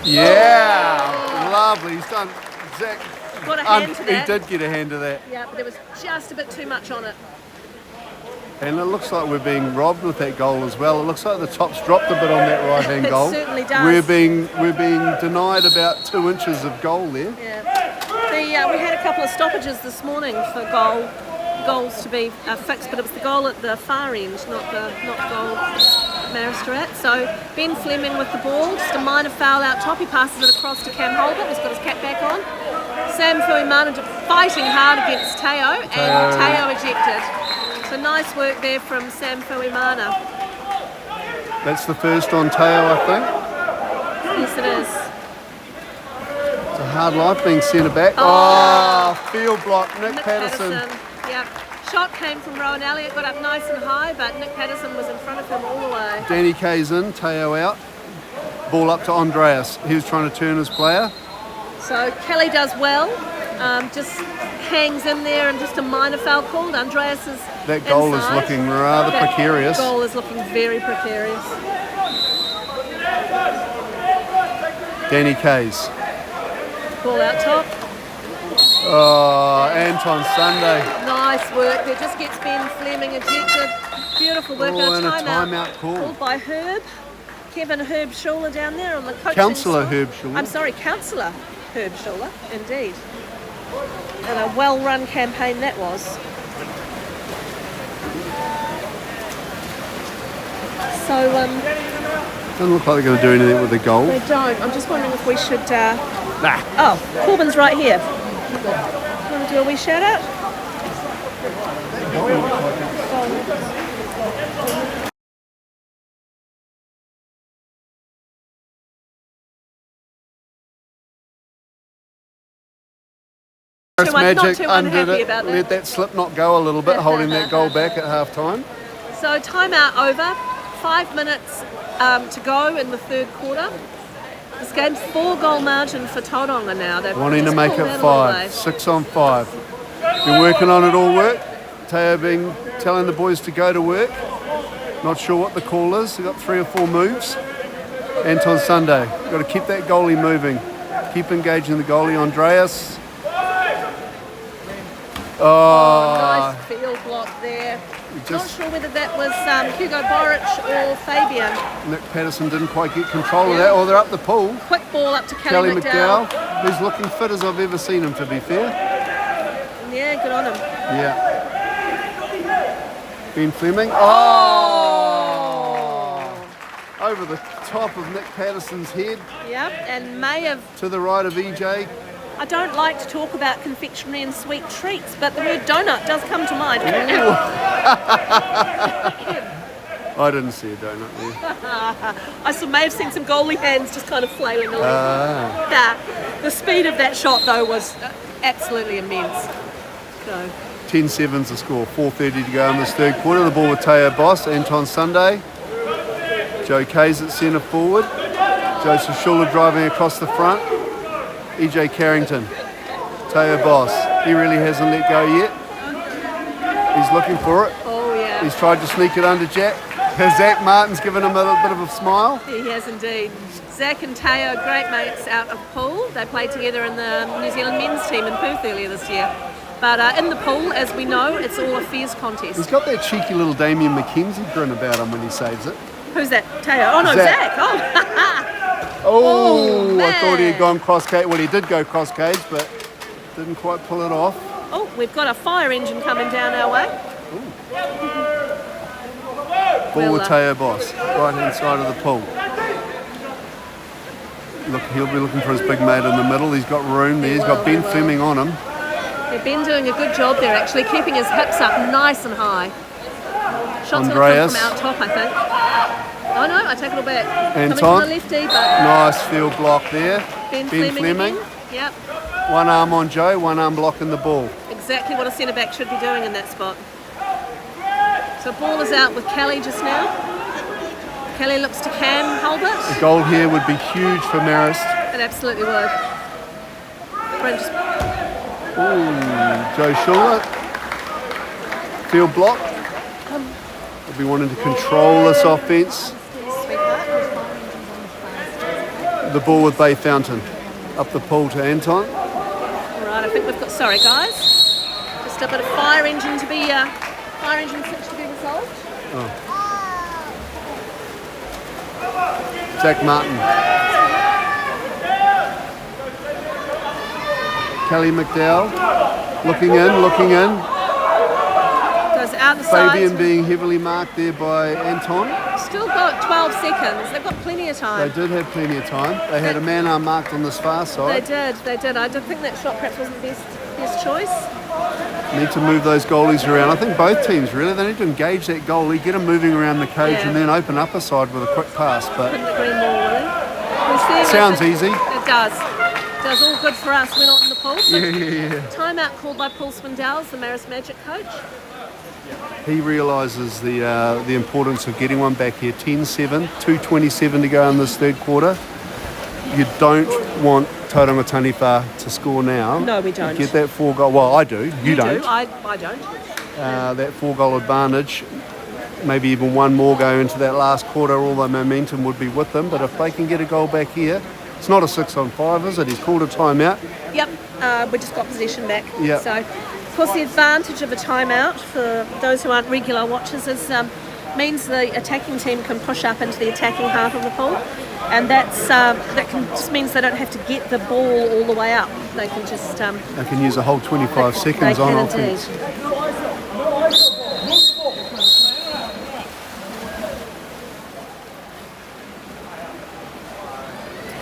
Yeah, lovely. He's done. Zach. Got a hand to that. He did get a hand to that. Yeah, but there was just a bit too much on it. And it looks like we're being robbed with that goal as well. It looks like the top's dropped a bit on that right-hand It goal. certainly does. We're being denied about 2 inches of goal there. Yeah. We had a couple of stoppages this morning for goals to be fixed, but it was the goal at the far end, not the goal Marist are at. So Ben Fleming with the ball, just a minor foul out top. He passes it across to Cam Hulbert, who's got his cap back on. Sam Fuimana fighting hard against Teo, and Teo ejected. So nice work there from Sam Fuimana. That's the first on Teo, I think. Yes, it is. It's a hard life being centre back. Oh, field block, Nick Patterson. Yep. Shot came from Rowan Elliott, got up nice and high, but Nick Patterson was in front of him all the way. Danny Kay's in, Teo out. Ball up to Andreas. He was trying to turn his player. So Kelly does well, just hangs in there and just a minor foul called. Andreas is That goal inside. is looking rather precarious. That goal is looking very precarious. Danny Kay's. Ball out top. Oh, Anton Sunday. Nice work. There just gets Ben Fleming ejected. Beautiful work. Oh, And and a a timeout call. called by Herb. Kevin Herb Schuler down there on the coaching Councillor side. Herb Schuler. I'm sorry, Councillor Herb Schuler, indeed. And a well-run campaign that was. So, Doesn't look like they're going to do anything with the goal. they don't. I'm just wondering if we should... Nah. Oh, Corbyn's right here. Want to do a wee shout out? Marist Not Magic too undid unhappy it. about that. Let that slip knot go a little bit, holding that goal back at half time. So timeout over. 5 minutes to go in the third quarter. This game's 4-goal margin for Tauranga now. They've Wanting to just make pulled it that all 5. away. 6 on 5. Been working on it all work. Teo been telling the boys to go to work. Not sure what the call is. They've got 3 or 4 moves. Anton Sunday. Got to keep that goalie moving. Keep engaging the goalie. Andreas. Nice field block there. Not Just sure whether that was Hugo Boric or Fabian. Nick Patterson didn't quite get control of that. Or they're up the pool. Quick ball up to Kelly Kelly McDowell. McDowell, who's looking fit as I've ever seen him, to be fair. Yeah, good on him. Yeah. Ben Fleming. Oh! Over the top of Nick Patterson's head, Yep, and may have... to the right of EJ. I don't like to talk about confectionery and sweet treats, but the word donut does come to mind. I didn't see a donut there. I may have seen some goalie hands just kind of flailing along. The speed of that shot, though, was absolutely immense. So, 10-7's the score. 4:30 to go in this third quarter. The ball with Teo Boss, Anton Sunday. Joe Kay's at centre forward. Joseph Schuler driving across the front. EJ Carrington. Teo Boss. He really hasn't let go yet. He's looking for it. oh yeah, He's tried to sneak it under Jack. Zach Martin's given him a little bit of a smile. he has indeed. Zach and Teo, great mates out of pool. They played together in the New Zealand men's team in Perth earlier this year. But in the pool, as we know, it's all a fierce He's contest. got that cheeky little Damien McKenzie grin about him when he saves it. Who's that? Teo? Oh no, Zach. Zach. Oh, I thought he man. had gone cross cage. Well, he did go cross cage, but didn't quite pull it off. Oh, we've got a fire engine coming down our way. Ball with Well, Teo Boss, right hand side of the pool. Look, he'll be looking for his big mate in the middle. He's got room there. He's got Ben Fleming on him. Yeah, Ben doing a good job there, actually, keeping his hips up nice and high. Shots Andreas. going to come from out top, I think. Oh no, I take it all back. Anton. Coming from the lefty, but Nice field block there. Ben Fleming again. Yep, One arm on Joe, one arm blocking the ball. exactly what a centre back should be doing in that spot. So ball is out with Kelly just now. Kelly looks to Cam Hulbert. A goal here would be huge for Marist. It absolutely would. Brent just Joe Schuler. Field block. They'll be wanting to control this offence. sweetheart. The ball with Bay Fountain. Up the pool to Anton. Right, I think we've got. Sorry, guys. Just a bit of fire engine to be switch to be resolved. Zach Martin. Kelly McDowell. Looking in. Goes out the side. Fabian being heavily marked there by Anton. Still got 12 seconds. They've got plenty of They time. did have plenty of time. They had a man unmarked on this far They side. did. I don't think that shot perhaps wasn't the best choice. Need to move those goalies around. I think both teams really, they need to engage that goalie, get him moving around the cage Yeah. and then open up a side with a quick pass. But Couldn't agree more, Willie. We'll see sounds easy. It does. It does all good for us. We're not in the pool. So Yeah. timeout called by Paul Swindells, the Marist Magic coach. He realises the importance of getting one back here. 10-7, 2:27 to go in this third quarter. You don't want Tauranga Taniwha to score now. No, we don't. Get that 4 goal. Well, I do. You don't. I don't. That 4 goal advantage. Maybe even one more go into that last quarter. All the momentum would be with them. But if they can get a goal back here, it's not a 6-on-5, is it? He's called a timeout. Yep, we just got possession back. Yep. So, of course, the advantage of a timeout for those who aren't regular watchers is means the attacking team can push up into the attacking half of the pool, and that just means they don't have to get the ball all the way up. They can just They can use a whole 25 seconds they on can offense. indeed.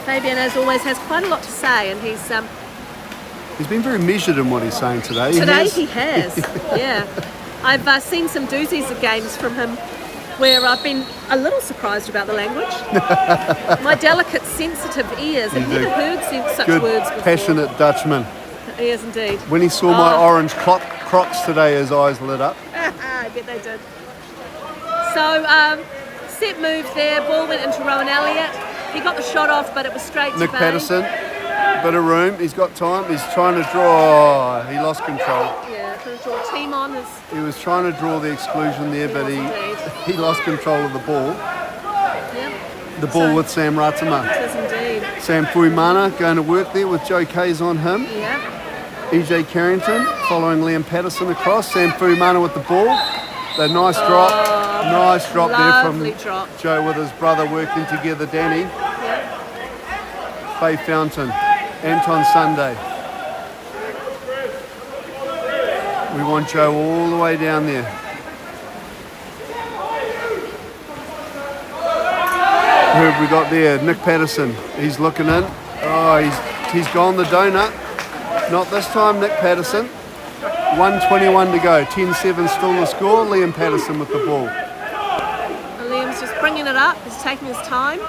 Fabian, as always, has quite a lot to say, and He's been very measured in what he's saying today. today he has. Yeah, I've seen some doozies of games from him where I've been a little surprised about the language. My delicate, sensitive ears have He's never a heard such Good, words before. passionate Dutchman. He is indeed. When he saw my orange Crocs today, his eyes lit up. I bet they did. So, set move there, ball went into Rowan Elliott. He got the shot off, but it was straight Nick to Bay. Patterson, bit of room. He's got time. He's trying to draw. He lost control. Yeah, to draw team on his. He was trying to draw the exclusion there, but Indeed. he lost control of the ball. Yeah, The ball So- with Sam Ratama. it is indeed. Sam Fuimana going to work there with Joe Kays on him. Yeah. EJ Carrington following Liam Patterson across. Sam Fuimana with the ball. The nice drop. Nice drop there from Lovely drop. Joe with his brother working together, Danny. Yeah. Faye Fountain. Anton Sunday. We want Joe all the way down there. Who have we got there? Nick Patterson. He's looking in. Oh, he's gone the donut. Not this time, Nick Patterson. 1:21 to go. 10-7 still the score. Liam Patterson with the ball. And Liam's just bringing it up. He's taking his time.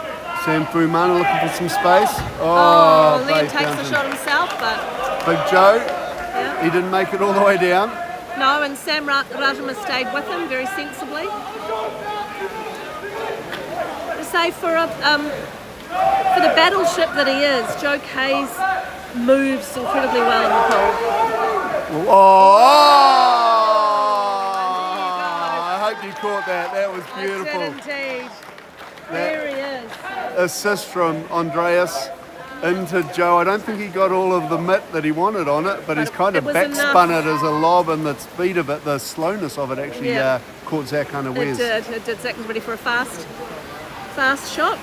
Sam Fuimana looking for some space. Oh, Faye Liam takes the Fountain. shot himself, but Big Joe. yeah. He didn't make it all the way down. No, and Sam Ratama stayed with him very sensibly. To say for the battleship that he is, Joe Kays moves incredibly well in the pool. Oh! I hope you caught that. That was beautiful. I did indeed. There he is. Assist from Andreas into Joe. I don't think he got all of the mitt that he wanted on it, but he's kind it of was backspun enough. it as a lob, and the speed of it, the slowness of it actually Yeah. caught Zach unawares. It did. Zach was ready for a fast shot.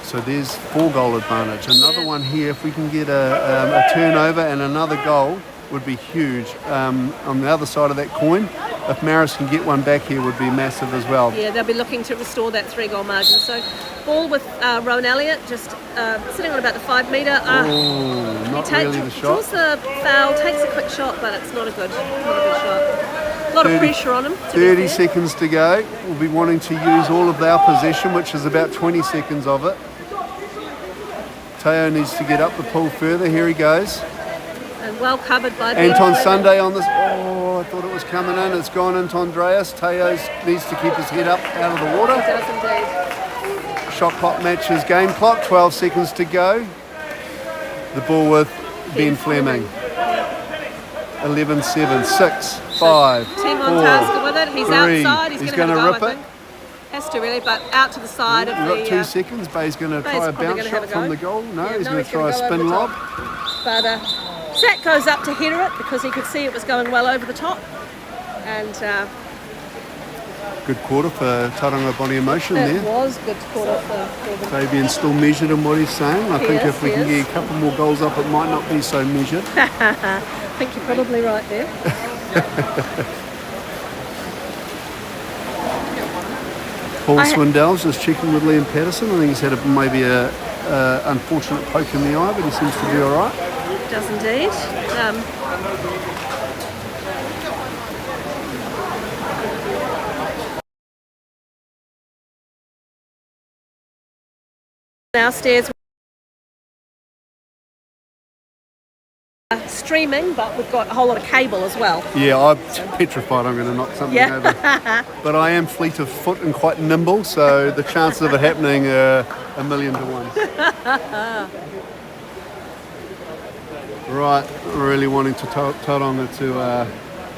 So there's 4-goal advantage. Another Yeah. one here, if we can get a turnover and another goal, would be huge. On the other side of that coin, if Marist can get one back here, would be massive as well. Yeah, they'll be looking to restore that 3-goal margin. So, ball with Rowan Elliott, just sitting on about the 5 metre. Oh, not really the shot. Draws the foul, takes a quick shot, but it's not a good shot. A lot of 30 pressure on him. to be 30 fair. seconds to go. We'll be wanting to use all of our possession, which is about 20 seconds of it. Teo needs to get up the pool further. Here he goes. And well covered by Anton Baywave. Sunday on this. Oh, I thought it was coming in. It's gone into Andreas. Teo needs to keep his head up out of the water. He does indeed. Shot clock matches game clock. 12 seconds to go. The ball with Ben Fleming. 11-7, 6, 5, Team on 4, task with it. He's 3. outside. He's, He's going to gonna have a rip go, I it. think. Has to really, but out to the side of We've the... got 2 seconds. Bay's going to Bay's try a probably bounce gonna have shot a from go. the goal. No, Yeah, he's no, going he's to try a gonna go over spin the lob. top. But Zach goes up to header it because he could see it was going well over the top. And Good quarter for Tauranga Body Emotion it there. was good quarter for them. Fabian's still measured in what he's saying. I He think is, if we he can is. get a couple more goals up, it might not be so measured. I think you're probably right there. Paul I- Swindells just checking with Liam Patterson. I think he's had maybe a unfortunate poke in the eye, but he seems to be all right. Does indeed. Downstairs streaming, but we've got a whole lot of cable as well. Yeah, I'm petrified I'm going to knock something over. But I am fleet of foot and quite nimble, so the chances of it happening are 1,000,000 to 1. Right, really wanting to Tauranga to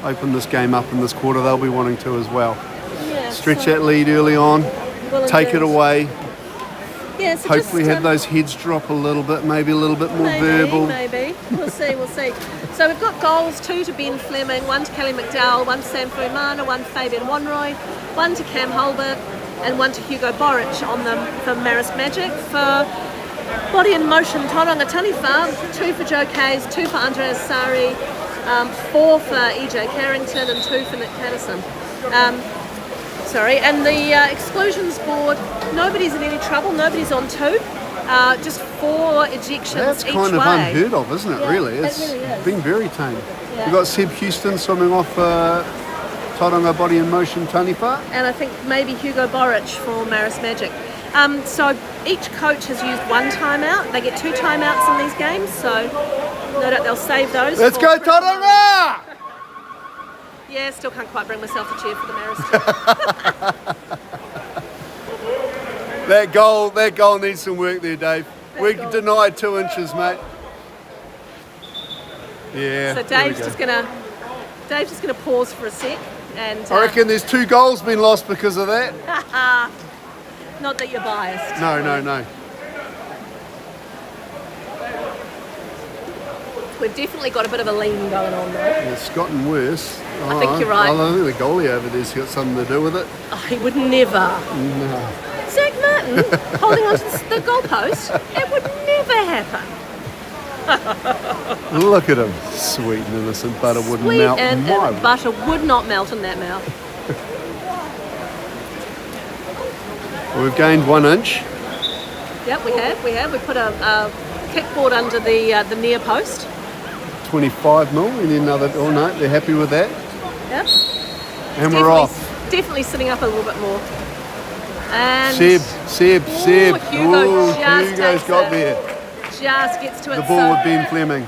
open this game up in this quarter. They'll be wanting to as well. Yeah, Stretch that lead early on, take it away. Yeah, so Hopefully just, have those heads drop a little bit, maybe a little bit more verbal. Maybe. We'll see. So we've got goals, 2 to Ben Fleming, 1 to Kelly McDowell, 1 to Sam Fuimana, 1 to Fabian Wanroy, 1 to Cam Holbert, and 1 to Hugo Boric on them for Marist Magic. For Body in Motion, Tauranga Taniwha, 2 for Joe Kays, 2 for Andreas Sari, 4 for EJ Carrington, and 2 for Nick Patterson. And the exclusions board, nobody's in any trouble, nobody's on 2, just 4 ejections That's each kind of way. unheard of, isn't it, Yeah, really? it It's really is. been very tame. Yeah. We've got Seb Houston swimming off Tauranga Body in Motion Taniwha. And I think maybe Hugo Boric for Marist Magic. So each coach has used 1 timeout. They get 2 timeouts in these games, so no doubt they'll save those. Let's go Tauranga! Yeah, still can't quite bring myself to cheer for the Marist. That goal needs some work there, Dave. We're denied 2 inches, mate. Yeah. So Dave's just gonna pause for a sec, and I reckon there's 2 goals been lost because of that. not that you're biased. No. We've definitely got a bit of a lean going on though. It's gotten worse. I think you're right. I think the goalie over there's got something to do with it. Oh, he would never. No. Zach Martin holding on to the goalpost. It would never happen. Look at him. Sweet and innocent butter wouldn't Sweet melt. and My butter would not melt in that mouth. Well, we've gained 1 inch. Yep, we have. We put a kickboard under the near post. 25 mil. We need another. Oh no, they're happy with that. Yep. And we're off. Definitely sitting up a little bit more. And Seb. Hugo just Hugo's takes got it. there. Just gets to it. The ball with Ben Fleming.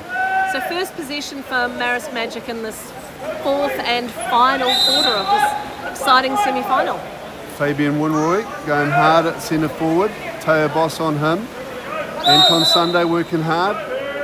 So first position for Marist Magic in this 4th and final quarter of this exciting semi-final. Fabian Winroy going hard at centre forward. Teo Boss on him. Anton Sunday working hard.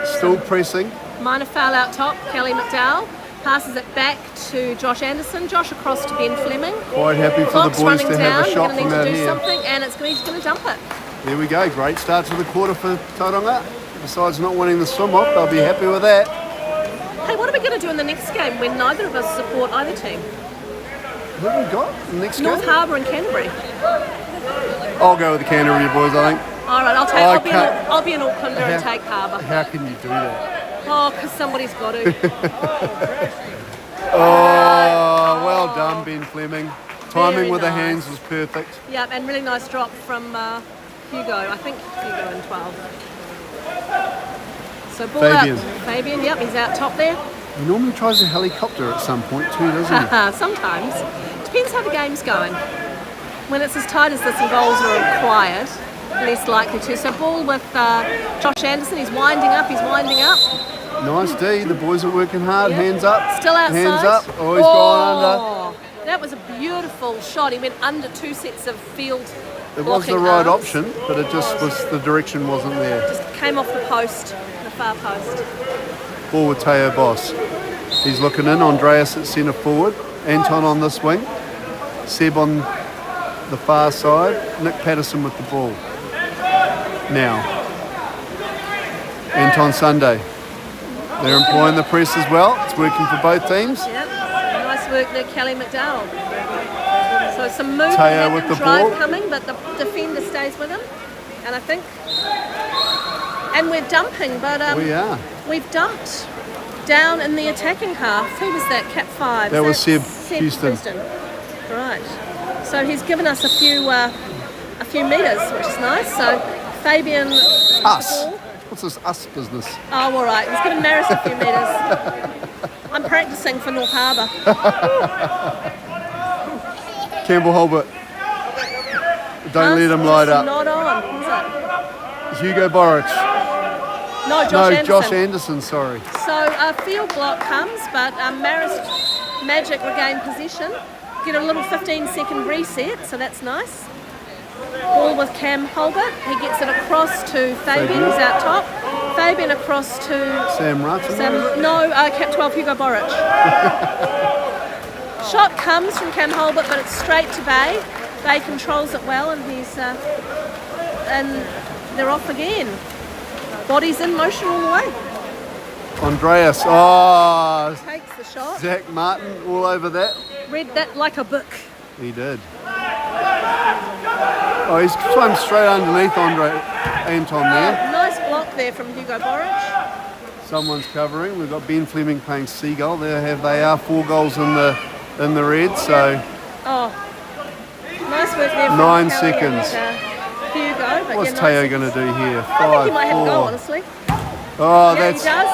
Still pressing. Minor foul out top, Kelly McDowell. Passes it back to Josh Anderson. Josh across to Ben Fleming. Quite happy for Clock's the boys running to down. have a shot We're from going to out need to do here. something, and he's going to dump it. There we go. Great start to the quarter for Tauranga. Besides not winning the swim off, they'll be happy with that. Hey, what are we going to do in the next game when neither of us support either team? What have we got? The next North game? Harbour and Canterbury. I'll go with the Canterbury boys, I think. All right, I'll be an Aucklander and take Harbour. How can you do that? Oh, because somebody's got to. Oh, well done, Ben Fleming. Timing Very with the nice. hands was perfect. Yep, and really nice drop from Hugo. I think Hugo in 12. So ball Fabian. out. Fabian, yep, he's out top there. He normally tries a helicopter at some point too, doesn't he? Sometimes. Depends how the game's going. When it's as tight as this and goals are required, less likely to. So ball with Josh Anderson. He's winding up. Nice D. The boys are working hard. Yep. Hands up. Still outside. Hands up. Oh, he's gone under. That was a beautiful shot. He went under 2 sets of field. It was the blocking right arms. option, but it just was the direction wasn't there. Just came off the post, the far post. Ball with Teo Boss. He's looking in. Andreas at centre forward. Anton on this wing. Seb on the far side. Nick Patterson with the ball. Now. Anton Sunday. They're employing the press as well. It's working for both teams. Yep. Nice work there, Kelly McDowell. So some movement Teo with the drive ball. coming, but the defender stays with him. And I think, and we're dumping, but We are. we've dumped down in the attacking half. Who was that? Cap 5. That was Seb Houston. Right. So he's given us a few metres, which is nice. So Fabian. Us. What's this us business? Oh, all right. He's given Marist a few metres. I'm practicing for North Harbour. Campbell Holbert. Don't let him light up. Not on, is it? Hugo Boric. No, Josh No, Anderson. Josh Anderson, sorry. So a field block comes, but Marist Magic regain possession. Get a little 15-second reset, so that's nice. Ball with Cam Holbert. He gets it across to Fabian, who's out top. Fabian across to Sam Rutten. Cap 12 Hugo Boric. Shot comes from Cam Holbert, but it's straight to Bay. Bay controls it well, and and they're off again. Bodies in motion all the way. Andreas, Takes the shot. Zach Martin all over that. Read that like a book. He did. Oh, he's swum straight underneath Anton there. Nice block there from Hugo Boric. Someone's covering. We've got Ben Fleming playing Seagull. They are 4 goals in the red, so Nice work there from 9 Kelly seconds. and, Hugo. But What's yeah, Teo 9 going to seconds. do here? I think 5, he might have a 4. go, honestly. Oh, Yeah, that's he does.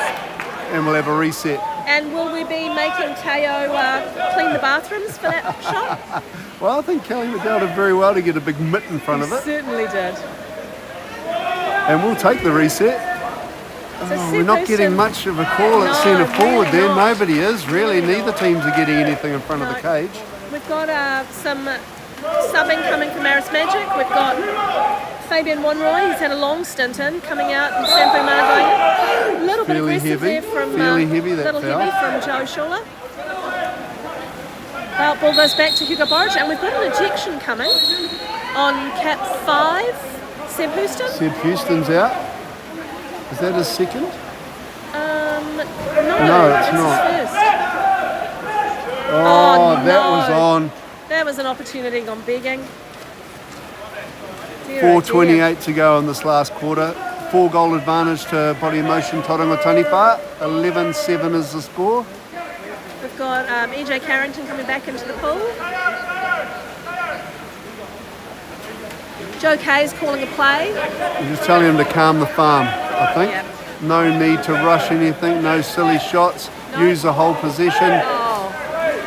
and we'll have a reset. And will we be making Teo clean the bathrooms for that shot? Well, I think Kelly McDowell did very well to get a big mitt in front of it, Certainly did. and we'll take the reset. We're not getting much of a call at No, centre forward really there. not. Nobody is really. Neither teams are getting anything in front of the cage. We've got some subbing coming from Marist Magic. We've got Fabian Wanroy, he's had a long stint in, coming out and Sampo going. A little bit Fairly aggressive heavy. there from Fairly heavy, that little foul. heavy from Joe Schuller. Ball goes back to Hugo Boric, and we've got an ejection coming on cap 5, Seb Houston. Seb Houston's out. Is that his second? No, it's that's not. his first. Oh, that was no. on. That was an opportunity gone begging. Dear, oh dear. 4:28 to go in this last quarter. 4 goal advantage to Body in Motion Tauranga Taniwha. 11-7 is the score. We've got EJ Carrington coming back into the pool. Joe Kay's calling a play. You're just telling him to calm the farm, I think. Yep. No need to rush anything, no silly shots. Use the whole possession.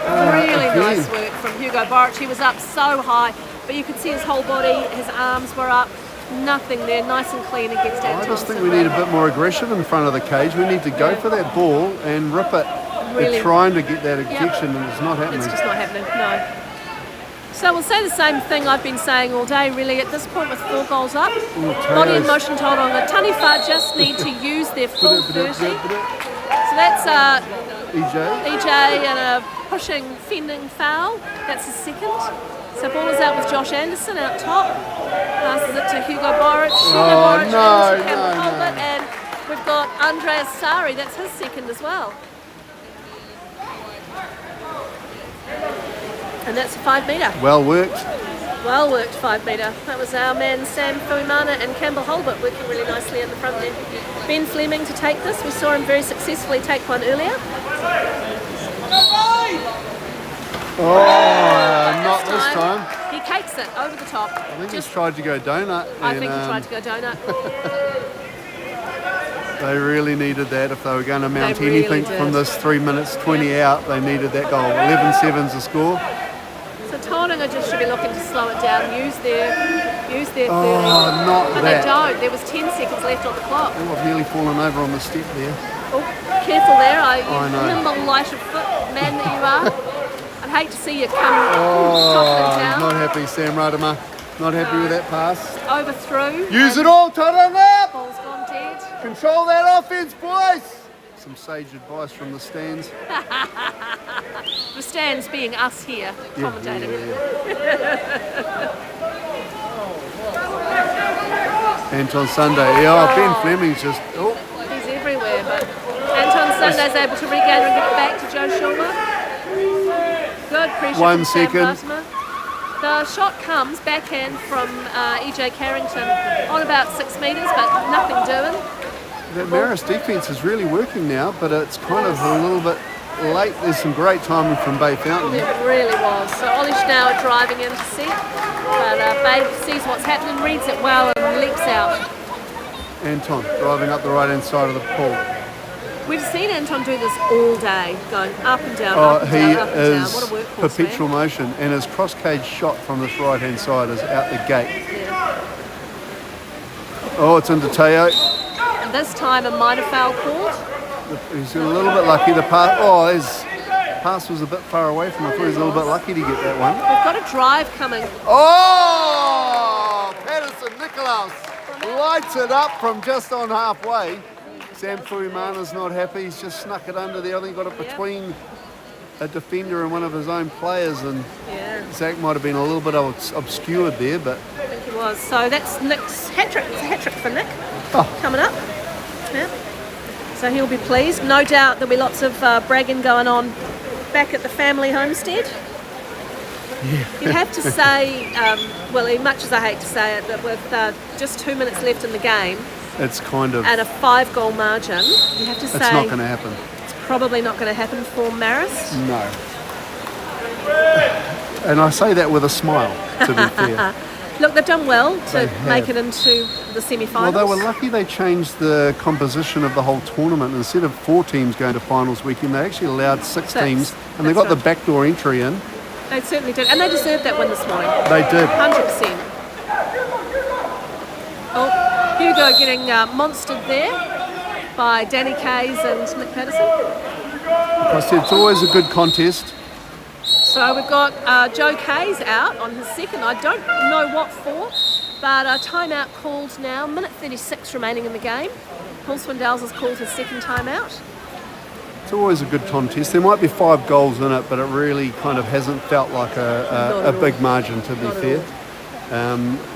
Really again. nice work from Hugo Boric. He was up so high, but you could see his whole body, his arms were up. Nothing there, nice and clean against Anton. I just think we need a bit more aggression in front of the cage. We need to go for that ball and rip it. Really. We're trying to get that ejection and it's not happening. It's just not happening, no. So we'll say the same thing I've been saying all day, really. At this point, with 4 goals up, Body in Motion Tauranga Taniwha just need to use their full 30. So that's EJ and a pushing, fending foul. That's his second. So ball is out with Josh Anderson out top. Passes it to Hugo Boric. Hugo Boric into Campbell Holbert, and we've got Andreas Sari. That's his second as well. And that's a 5 metre. Well worked. Well worked 5 metre. That was our man Sam Fuimana and Campbell Holbert working really nicely in the front there. Ben Fleming to take this. We saw him very successfully take one earlier. Not this time. He cakes it over the top. I think he's tried to go donut. I think he tried to go donut. They really needed that if they were going to mount They really anything did. from this 3 minutes 20 out. They needed that goal. 11-7's the score. So Tauranga just should be looking to slow it down, use their 30. Oh, not But that. they don't. There was 10 seconds left on the clock. Oh, I've nearly fallen over on the step there. Oh, careful there, you know. nimble, light of foot man that you are. I'd hate to see you come toppling down. Not happy, Sam Radama. Not happy with that pass. Overthrew. Use and it all, Tauranga! Ball's gone dead. Control that offense, boys! Some sage advice from the stands. The stands being us here, commentating. Anton Sunday. Yeah, Ben Fleming's just... Oh, He's everywhere, but Anton Sunday's able to regain and get it back to Joe Schuller. Good pressure 1 from Sam second. Latimer. The shot comes backhand from EJ Carrington on about 6 metres, but nothing doing. that Marist defence is really working now, but it's kind of a little bit late. There's some great timing from Bay Fountain. It really was. So Olish now driving into set, but Bay sees what's happening, reads it well and leaps out. Anton driving up the right-hand side of the pool. We've seen Anton do this all day, going up and down, up and He down, up and down. is What a workhorse, perpetual man. motion, and his cross-cage shot from this right-hand side is out the gate. Yeah. Oh, it's into Teo. And this time a minor foul called. He's a little bit lucky. The pass. Oh, his pass was a bit far away from him. I thought he was a little bit lucky to get that one. We've got a drive coming. Oh! Patterson Nicolaus lights it up from just on halfway. Sam Fuimana's not happy. He's just snuck it under there. I think he got it between a defender and one of his own players, and Zach might have been a little bit obscured there, but I think he was. So that's Nick's hat-trick. It's a hat-trick for Nick coming up. Yeah. So he'll be pleased. No doubt there'll be lots of bragging going on back at the family homestead. Yeah. You'd have to say, well, much as I hate to say it, that with just 2 minutes left in the game, it's kind of... and a 5-goal margin, you have to say... It's not going to happen. It's probably not going to happen for Marist. No. And I say that with a smile, to be fair. Look, they've done well to make it into the semi-finals. Well, they were lucky they changed the composition of the whole tournament. Instead of 4 teams going to finals weekend, they actually allowed 6 teams, and they got the backdoor entry in. They certainly did, and they deserved that win this morning. They did. 100%. Oh, Hugo getting monstered there by Danny Kays and Nick Patterson. Like I said, it's always a good contest. So we've got Joe Kays out on his second. I don't know what for, but a timeout called now. Minute 36 remaining in the game. Paul Swindells has called his second timeout. It's always a good contest. There might be 5 goals in it, but it really kind of hasn't felt like a big margin, to be fair.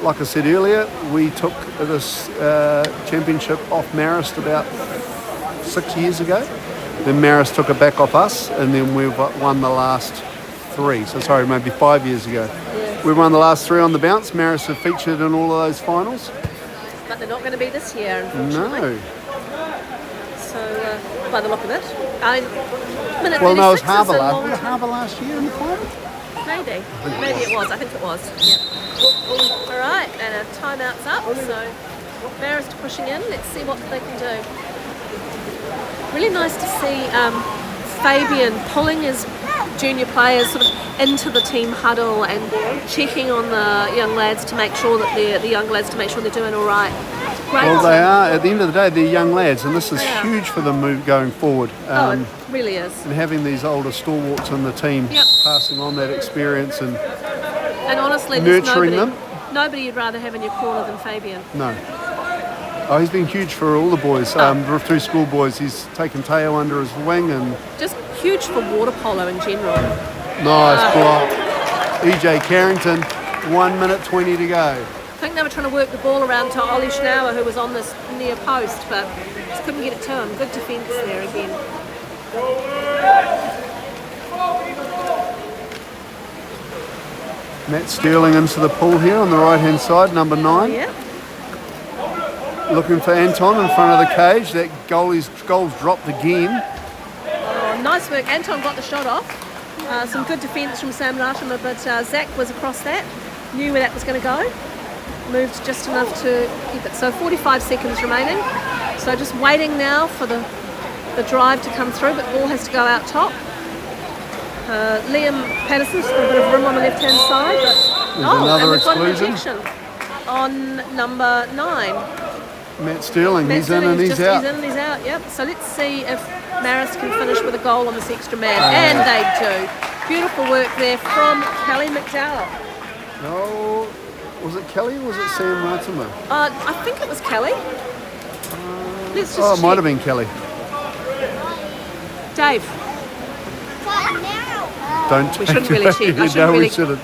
Like I said earlier, we took this championship off Marist about 6 years ago. Then Marist took it back off us, and then we've won the last 3. So sorry, maybe 5 years ago. Yeah. We won the last 3 on the bounce. Marist have featured in all of those finals. But they're not going to be this year, unfortunately. No. So, by the look of it. Well, no, it was Harbour last year in the final? Maybe it was. I think it was. Yeah. All right, and our timeout's up. So Marist pushing in. Let's see what they can do. Really nice to see Fabian pulling his junior players sort of into the team huddle and checking on the young lads to make sure that they're doing all right. Great. Well, they are. At the end of the day, they're young lads, and this is huge for them going forward. It really is. And having these older stalwarts in the team, passing on that experience and honestly, nurturing them. Nobody you'd rather have in your corner than Fabian. No. Oh, he's been huge for all the boys. Through school boys, he's taken Teo under his wing and just huge for water polo in general. Nice block. EJ Carrington, 1 minute 20 to go. I think they were trying to work the ball around to Ollie Schnauer, who was on this near post, but just couldn't get it to him. Good defence there again. Matt Sterling into the pool here on the right-hand side, number 9. Yeah. Looking for Anton in front of the cage. That goal's dropped again. Oh, nice work. Anton got the shot off. Some good defence from Sam Latimer, but Zach was across that. Knew where that was going to go. Moved just enough to keep it. So 45 seconds remaining. So just waiting now for the drive to come through, but ball has to go out top. Liam Patterson's got a bit of room on the left-hand side. But, another and we've got an exclusion. ejection on number 9. Matt Sterling, he's in and he's out. He's in and he's out, yep. So let's see if Marist can finish with a goal on this extra man. And they do. Beautiful work there from Kelly McDowell. Oh, was it Kelly or was it Sam Latimer? I think it was Kelly. Let's just it might have check. been Kelly. Dave. We shouldn't really check. I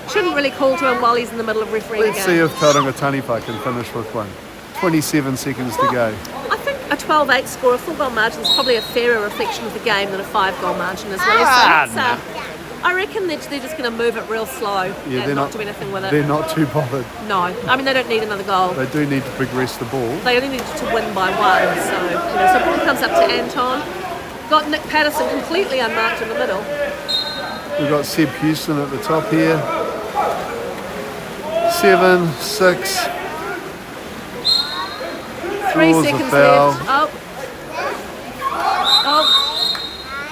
shouldn't really call to him while he's in the middle of refereeing Let's see if Tauranga Taniwha can finish with one. 27 seconds to go. I think a 12-8 score, a 4-goal margin is probably a fairer reflection of the game than a 5-goal margin as well. I reckon they're just going to move it real slow and not do anything with it. They're not too bothered. No, I mean they don't need another goal. They do need to progress the ball. They only need to win by 1. So ball comes up to Anton. Got Nick Patterson completely unmarked in the middle. We've got Seb Houston at the top here. 7, 6. 3 seconds left.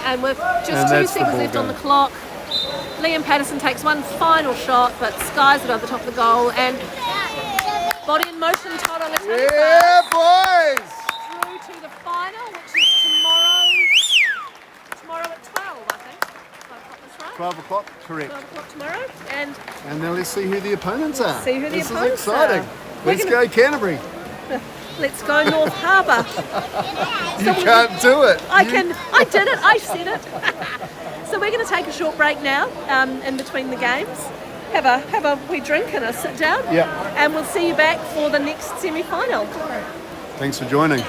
And with just 2 seconds left on the clock, Liam Patterson takes one final shot, but skies it over the top of the goal. And Body in Motion Tauranga Yeah, boys! through to the final, which is tomorrow at 12, I think. If I've got this right. 12 o'clock, correct. 12 o'clock tomorrow. And And now let's see who the opponents are. see who the this opponents is exciting. are. We're Let's gonna- go Canterbury. let's go North Harbour. You can't do it. I did it, I said it. So we're going to take a short break now in between the games. Have a wee drink and a sit down. Yeah. And we'll see you back for the next semi-final. Thanks for joining.